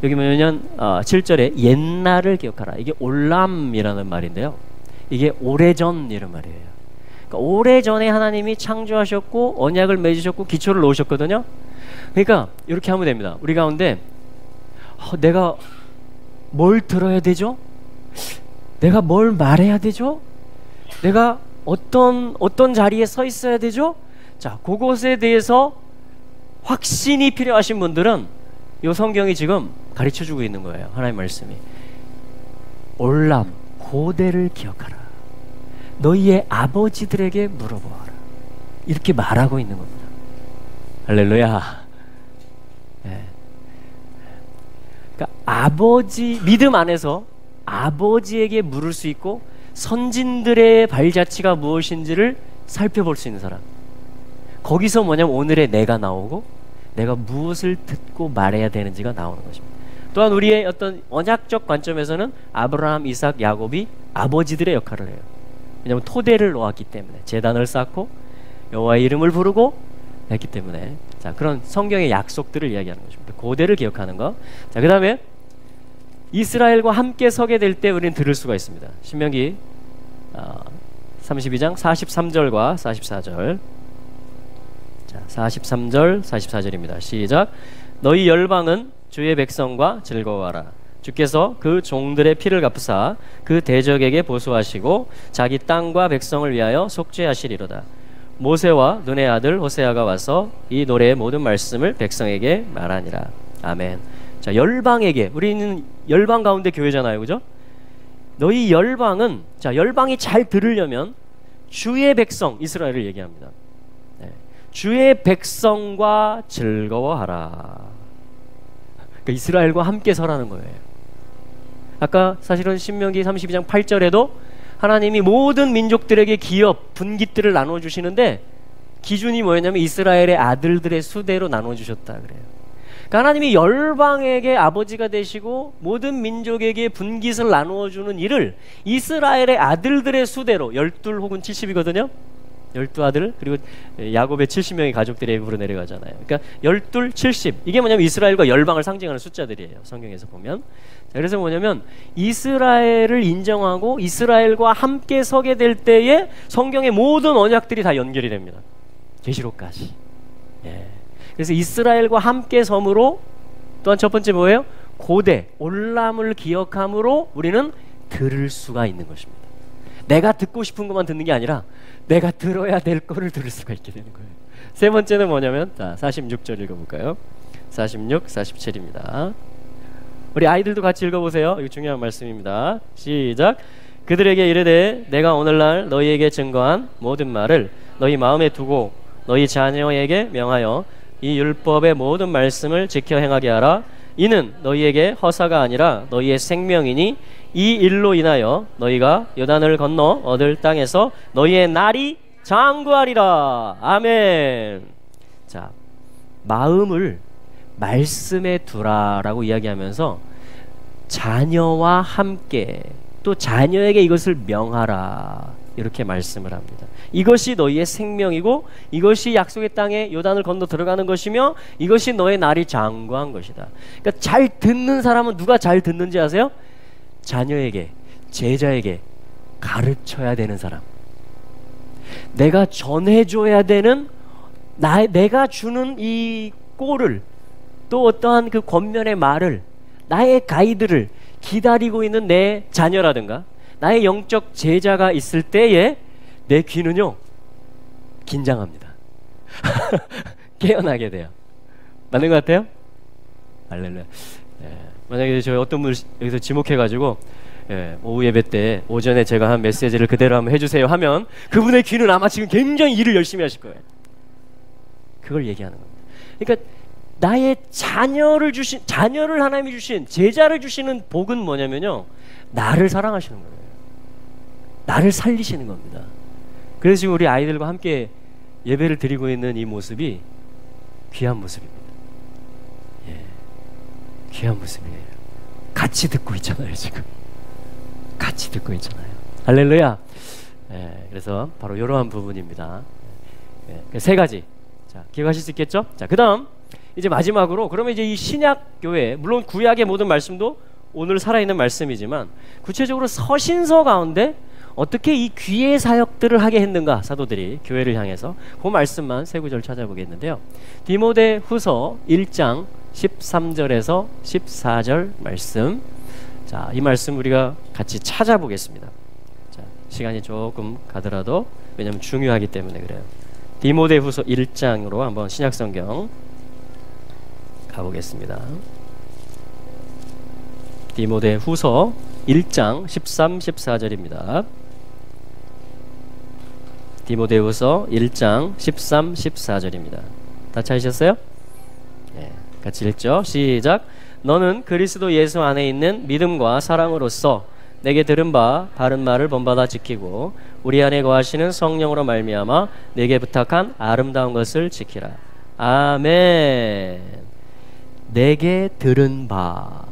여기 보면 7절에 옛날을 기억하라. 이게 올람이라는 말인데요, 이게 오래전 이런 말이에요. 그러니까 오래전에 하나님이 창조하셨고 언약을 맺으셨고 기초를 놓으셨거든요. 그러니까 이렇게 하면 됩니다. 우리 가운데 내가 뭘 들어야 되죠? 내가 뭘 말해야 되죠? 내가 어떤 자리에 서 있어야 되죠? 자, 그것에 대해서 확신이 필요하신 분들은 이 성경이 지금 가르쳐주고 있는 거예요. 하나님 말씀이. 올람, 고대를 기억하라. 너희의 아버지들에게 물어보아라. 이렇게 말하고 있는 겁니다. 할렐루야. 네. 그러니까 아버지, 믿음 안에서 아버지에게 물을 수 있고 선진들의 발자취가 무엇인지를 살펴볼 수 있는 사람. 거기서 뭐냐면 오늘의 내가 나오고 내가 무엇을 듣고 말해야 되는지가 나오는 것입니다. 또한 우리의 어떤 언약적 관점에서는 아브라함, 이삭, 야곱이 아버지들의 역할을 해요. 왜냐하면 토대를 놓았기 때문에, 제단을 쌓고 여호와의 이름을 부르고 했기 때문에. 자, 그런 성경의 약속들을 이야기하는 것입니다. 고대를 기억하는 거. 자, 그 다음에 이스라엘과 함께 서게 될 때 우리는 들을 수가 있습니다. 신명기 32장 43절과 44절. 자, 43절 44절입니다. 시작. 너희 열방은 주의 백성과 즐거워하라. 주께서 그 종들의 피를 갚으사 그 대적에게 보수하시고 자기 땅과 백성을 위하여 속죄하시리로다. 모세와 눈의 아들 호세아가 와서 이 노래의 모든 말씀을 백성에게 말하니라. 아멘. 자, 열방에게, 우리는 열방 가운데 교회잖아요, 그죠? 너희 열방은, 자, 열방이 잘 들으려면 주의 백성 이스라엘을 얘기합니다. 네. 주의 백성과 즐거워하라. 그러니까 이스라엘과 함께 서라는 거예요. 아까 사실은 신명기 32장 8절에도 하나님이 모든 민족들에게 기업, 분깃들을 나눠주시는데 기준이 뭐였냐면 이스라엘의 아들들의 수대로 나눠주셨다 그래요. 그러니까 하나님이 열방에게 아버지가 되시고 모든 민족에게 분깃을 나누어주는 일을 이스라엘의 아들들의 수대로 12 혹은 70이거든요. 12아들 그리고 야곱의 70명의 가족들이 애굽으로 내려가잖아요. 그러니까 12, 70 이게 뭐냐면 이스라엘과 열방을 상징하는 숫자들이에요. 성경에서 보면. 자, 그래서 뭐냐면 이스라엘을 인정하고 이스라엘과 함께 서게 될 때에 성경의 모든 언약들이 다 연결이 됩니다. 계시록까지. 예. 그래서 이스라엘과 함께 섬으로 또한 첫 번째 뭐예요? 고대, 올람을 기억함으로 우리는 들을 수가 있는 것입니다. 내가 듣고 싶은 것만 듣는 게 아니라 내가 들어야 될 거를 들을 수가 있게 되는 거예요. 세 번째는 뭐냐면 자, 46절 읽어볼까요? 46, 47입니다. 우리 아이들도 같이 읽어보세요. 이거 중요한 말씀입니다. 시작. 그들에게 이르되 내가 오늘날 너희에게 증거한 모든 말을 너희 마음에 두고 너희 자녀에게 명하여 이 율법의 모든 말씀을 지켜 행하게 하라. 이는 너희에게 허사가 아니라 너희의 생명이니 이 일로 인하여 너희가 요단을 건너 얻을 땅에서 너희의 날이 장구하리라. 아멘. 자, 마음을 말씀에 두라라고 이야기하면서 자녀와 함께 또 자녀에게 이것을 명하라 이렇게 말씀을 합니다. 이것이 너희의 생명이고 이것이 약속의 땅에 요단을 건너 들어가는 것이며 이것이 너의 날이 장구한 것이다. 그러니까 잘 듣는 사람은 누가 잘 듣는지 아세요? 자녀에게, 제자에게 가르쳐야 되는 사람. 내가 전해줘야 되는 내가 주는 이 꼴을 또 어떠한 그 권면의 말을 나의 가이드를 기다리고 있는 내 자녀라든가 나의 영적 제자가 있을 때에 내 귀는요 긴장합니다. 깨어나게 돼요. 맞는 것 같아요? 할렐루야. 만약에 저희 어떤 분 여기서 지목해가지고 오후 예배 때 오전에 제가 한 메시지를 그대로 한번 해주세요 하면 그분의 귀는 아마 지금 굉장히 일을 열심히 하실 거예요. 그걸 얘기하는 겁니다. 그러니까 나의 자녀를 하나님이 주신 제자를 주시는 복은 뭐냐면요 나를 사랑하시는 거예요. 나를 살리시는 겁니다. 그래서 지금 우리 아이들과 함께 예배를 드리고 있는 이 모습이 귀한 모습입니다. 귀한 모습이에요. 같이 듣고 있잖아요. 지금 같이 듣고 있잖아요. 할렐루야. 그래서 바로 이러한 부분입니다. 세 가지. 자, 기억하실 수 있겠죠? 자, 그 다음 이제 마지막으로 그러면 이제 이 신약 교회 물론 구약의 모든 말씀도 오늘 살아있는 말씀이지만 구체적으로 서신서 가운데 어떻게 이 귀의 사역들을 하게 했는가 사도들이 교회를 향해서 그 말씀만 세 구절 찾아보겠는데요. 디모데 후서 1장 13절에서 14절 말씀. 자, 이 말씀 우리가 같이 찾아보겠습니다. 자, 시간이 조금 가더라도 왜냐하면 중요하기 때문에 그래요. 디모데 후서 1장으로 한번 신약성경 가보겠습니다. 디모데 후서 1장 13, 14절입니다. 디모데 후서 1장 13, 14절입니다. 다 찾으셨어요? 네, 같이 읽죠. 시작. 너는 그리스도 예수 안에 있는 믿음과 사랑으로서 내게 들은 바 바른 말을 본받아 지키고 우리 안에 거하시는 성령으로 말미암아 내게 부탁한 아름다운 것을 지키라. 아멘. 내게 들은 바.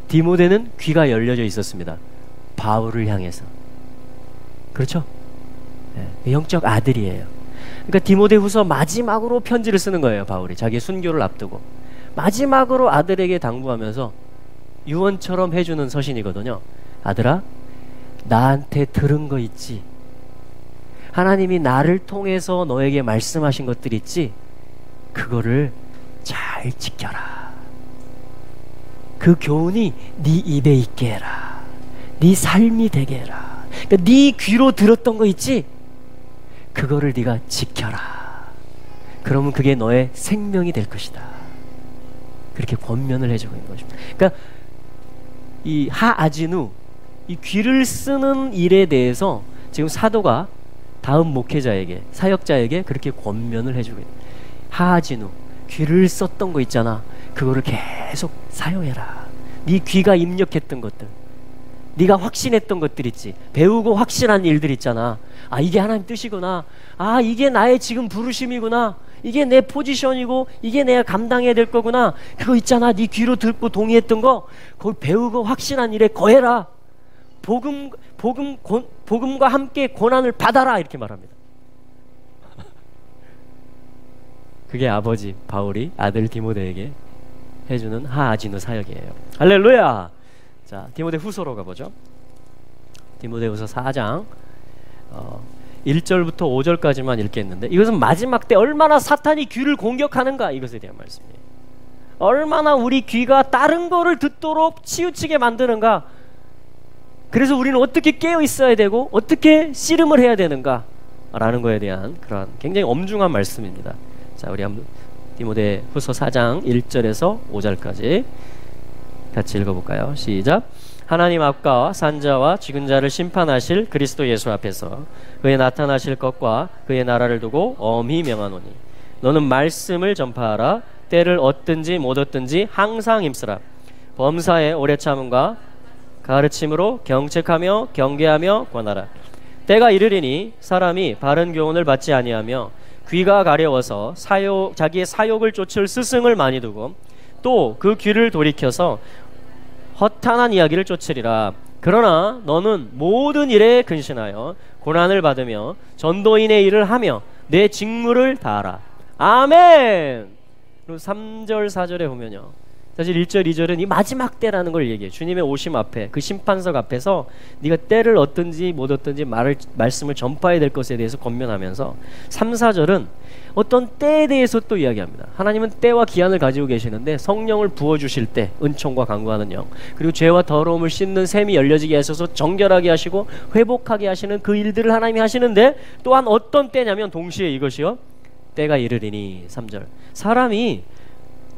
디모데는 귀가 열려져 있었습니다. 바울을 향해서. 그렇죠? 네, 영적 아들이에요. 그러니까 디모데후서 마지막으로 편지를 쓰는 거예요. 바울이 자기의 순교를 앞두고 마지막으로 아들에게 당부하면서 유언처럼 해주는 서신이거든요. 아들아, 나한테 들은 거 있지? 하나님이 나를 통해서 너에게 말씀하신 것들 있지? 그거를 잘 지켜라. 그 교훈이 네 입에 있게 해라. 네 삶이 되게 해라. 그러니까 네 귀로 들었던 거 있지? 그거를 네가 지켜라. 그러면 그게 너의 생명이 될 것이다. 그렇게 권면을 해주고 있는 것입니다. 그러니까 이 하아지누, 이 귀를 쓰는 일에 대해서 지금 사도가 다음 목회자에게, 사역자에게 그렇게 권면을 해주고 있는. 하하진우, 귀를 썼던 거 있잖아. 그거를 계속 사용해라. 네 귀가 입력했던 것들, 네가 확신했던 것들 있지. 배우고 확신한 일들 있잖아. 아, 이게 하나님 뜻이구나. 아, 이게 나의 지금 부르심이구나. 이게 내 포지션이고 이게 내가 감당해야 될 거구나. 그거 있잖아. 네 귀로 듣고 동의했던 거, 그걸 배우고 확신한 일에 거해라. 복음과 함께 고난을 받아라. 이렇게 말합니다. 그게 아버지 바울이 아들 디모데에게 해주는 하아진우 사역이에요. 할렐루야. 자, 디모데 후서로 가보죠. 디모데 후서 4장 1절부터 5절까지만 읽겠는데, 이것은 마지막 때 얼마나 사탄이 귀를 공격하는가, 이것에 대한 말씀이에요. 얼마나 우리 귀가 다른 거를 듣도록 치우치게 만드는가. 그래서 우리는 어떻게 깨어 있어야 되고 어떻게 씨름을 해야 되는가 라는 거에 대한 그런 굉장히 엄중한 말씀입니다. 자, 우리 한번 디모데 후서 4장 1절에서 5절까지 같이 읽어볼까요? 시작. 하나님 앞과 산자와 죽은 자를 심판하실 그리스도 예수 앞에서 그의 나타나실 것과 그의 나라를 두고 엄히 명하노니, 너는 말씀을 전파하라. 때를 얻든지 못 얻든지 항상 힘쓰라. 범사에 오래 참음과 가르침으로 경책하며 경계하며 권하라. 때가 이르리니 사람이 바른 교훈을 받지 아니하며 귀가 가려워서 자기의 사욕을 쫓을 스승을 많이 두고 또 그 귀를 돌이켜서 허탄한 이야기를 쫓으리라. 그러나 너는 모든 일에 근신하여 고난을 받으며 전도인의 일을 하며 내 직무를 다하라. 아멘. 그리고 3절 4절에 보면요, 사실 1절 2절은 이 마지막 때라는 걸 얘기해. 주님의 오심 앞에, 그 심판석 앞에서 네가 때를 얻든지 못 얻든지 말씀을 전파해야 될 것에 대해서 권면하면서 3, 4절은 어떤 때에 대해서 또 이야기합니다. 하나님은 때와 기한을 가지고 계시는데 성령을 부어주실 때, 은총과 강구하는 영, 그리고 죄와 더러움을 씻는 샘이 열려지게 하셔서 정결하게 하시고 회복하게 하시는 그 일들을 하나님이 하시는데, 또한 어떤 때냐면 동시에 이것이요, 때가 이르리니 3절, 사람이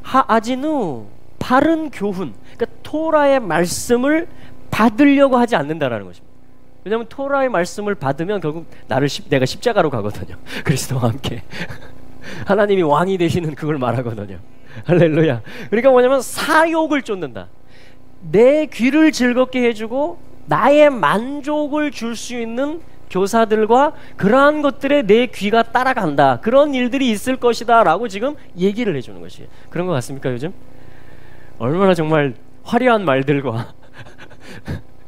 하아진우 바른 교훈, 그러니까 토라의 말씀을 받으려고 하지 않는다라는 것입니다. 왜냐하면 토라의 말씀을 받으면 결국 내가 십자가로 가거든요. 그리스도와 함께 하나님이 왕이 되시는 그걸 말하거든요. 할렐루야. 그러니까 뭐냐면 사욕을 쫓는다. 내 귀를 즐겁게 해주고 나의 만족을 줄 수 있는 교사들과 그러한 것들에 내 귀가 따라간다. 그런 일들이 있을 것이다 라고 지금 얘기를 해주는 것이에요. 그런 것 같습니까 요즘? 얼마나 정말 화려한 말들과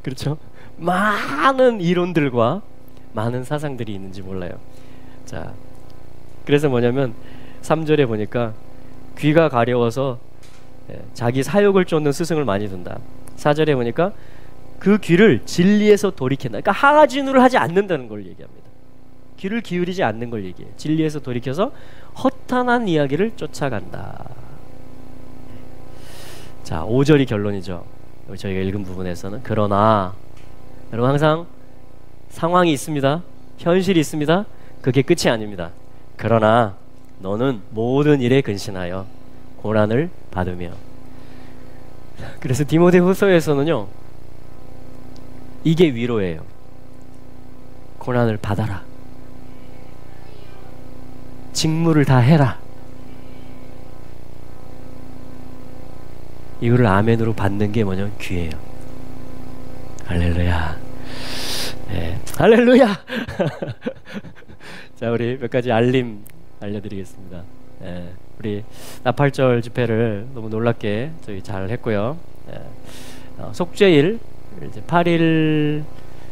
그렇죠? 많은 이론들과 많은 사상들이 있는지 몰라요. 자, 그래서 뭐냐면 3절에 보니까 귀가 가려워서 자기 사욕을 쫓는 스승을 많이 둔다. 4절에 보니까 그 귀를 진리에서 돌이킨다. 그러니까 하아진우를 하지 않는다는 걸 얘기합니다. 귀를 기울이지 않는 걸 얘기해요. 진리에서 돌이켜서 허탄한 이야기를 쫓아간다. 자, 5절이 결론이죠. 저희가 읽은 부분에서는. 그러나 여러분, 항상 상황이 있습니다. 현실이 있습니다. 그게 끝이 아닙니다. 그러나 너는 모든 일에 근신하여 고난을 받으며. 그래서 디모데 후서에서는요, 이게 위로예요. 고난을 받아라. 직무를 다 해라. 이거를 아멘으로 받는 게 뭐냐면 귀예요. 할렐루야. 네. 할렐루야. 자, 우리 몇 가지 알려드리겠습니다. 네. 우리 나팔절 집회를 너무 놀랍게 저희 잘 했고요. 네. 속죄일 이제 8일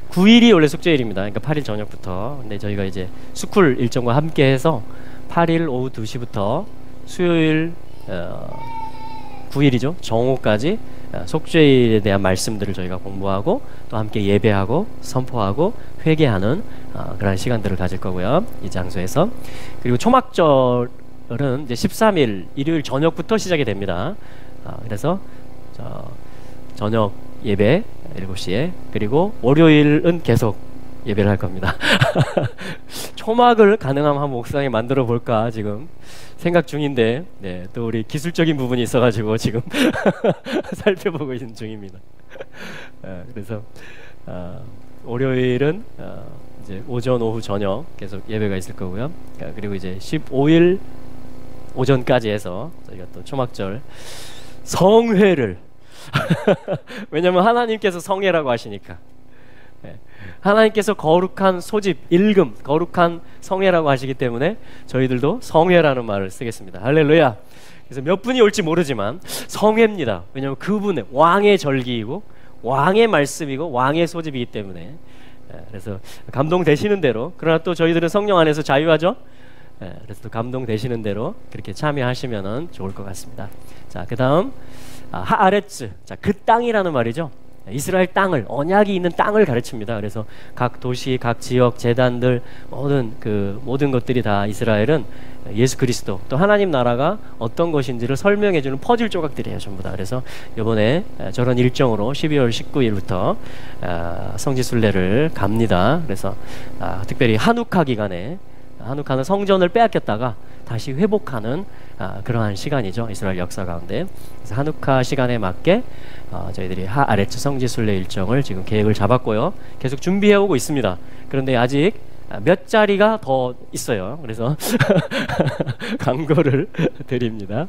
9일이 원래 속죄일입니다. 그러니까 8일 저녁부터. 근데 저희가 이제 스쿨 일정과 함께 해서 8일 오후 2시부터 수요일 9일이죠. 정오까지 속죄일에 대한 말씀들을 저희가 공부하고 또 함께 예배하고 선포하고 회개하는 그런 시간들을 가질 거고요. 이 장소에서. 그리고 초막절은 이제 13일 일요일 저녁부터 시작이 됩니다. 그래서 저녁 예배 7시에, 그리고 월요일은 계속 예배를 할 겁니다. 초막을 가능하면 한 목상에 만들어 볼까 지금 생각 중인데, 네, 또 우리 기술적인 부분이 있어가지고 지금 살펴보고 있는 중입니다. 그래서 월요일은 이제 오전, 오후, 저녁 계속 예배가 있을 거고요. 그리고 이제 15일 오전까지 해서 저희가 또 초막절 성회를 왜냐면 하나님께서 성회라고 하시니까 하나님께서 거룩한 소집, 일금, 거룩한 성회라고 하시기 때문에 저희들도 성회라는 말을 쓰겠습니다. 할렐루야. 그래서 몇 분이 올지 모르지만 성회입니다. 왜냐하면 그분의 왕의 절기이고 왕의 말씀이고 왕의 소집이기 때문에 그래서 감동되시는 대로, 그러나 또 저희들은 성령 안에서 자유하죠. 그래서 또 감동되시는 대로 그렇게 참여하시면 좋을 것 같습니다. 자, 그 다음 하아레츠, 자, 그 땅이라는 말이죠. 이스라엘 땅을, 언약이 있는 땅을 가르칩니다. 그래서 각 도시, 각 지역, 재단들, 모든 것들이 다 이스라엘은 예수 그리스도, 또 하나님 나라가 어떤 것인지를 설명해주는 퍼즐 조각들이에요, 전부 다. 그래서 이번에 저런 일정으로 12월 19일부터 성지순례를 갑니다. 그래서 특별히 한우카 기간에, 한우카는 성전을 빼앗겼다가 다시 회복하는 그러한 시간이죠, 이스라엘 역사 가운데. 그래서 한우카 시간에 맞게 저희들이 하아레츠 성지순례 일정을 지금 계획을 잡았고요, 계속 준비해오고 있습니다. 그런데 아직 몇 자리가 더 있어요. 그래서 광고를 드립니다.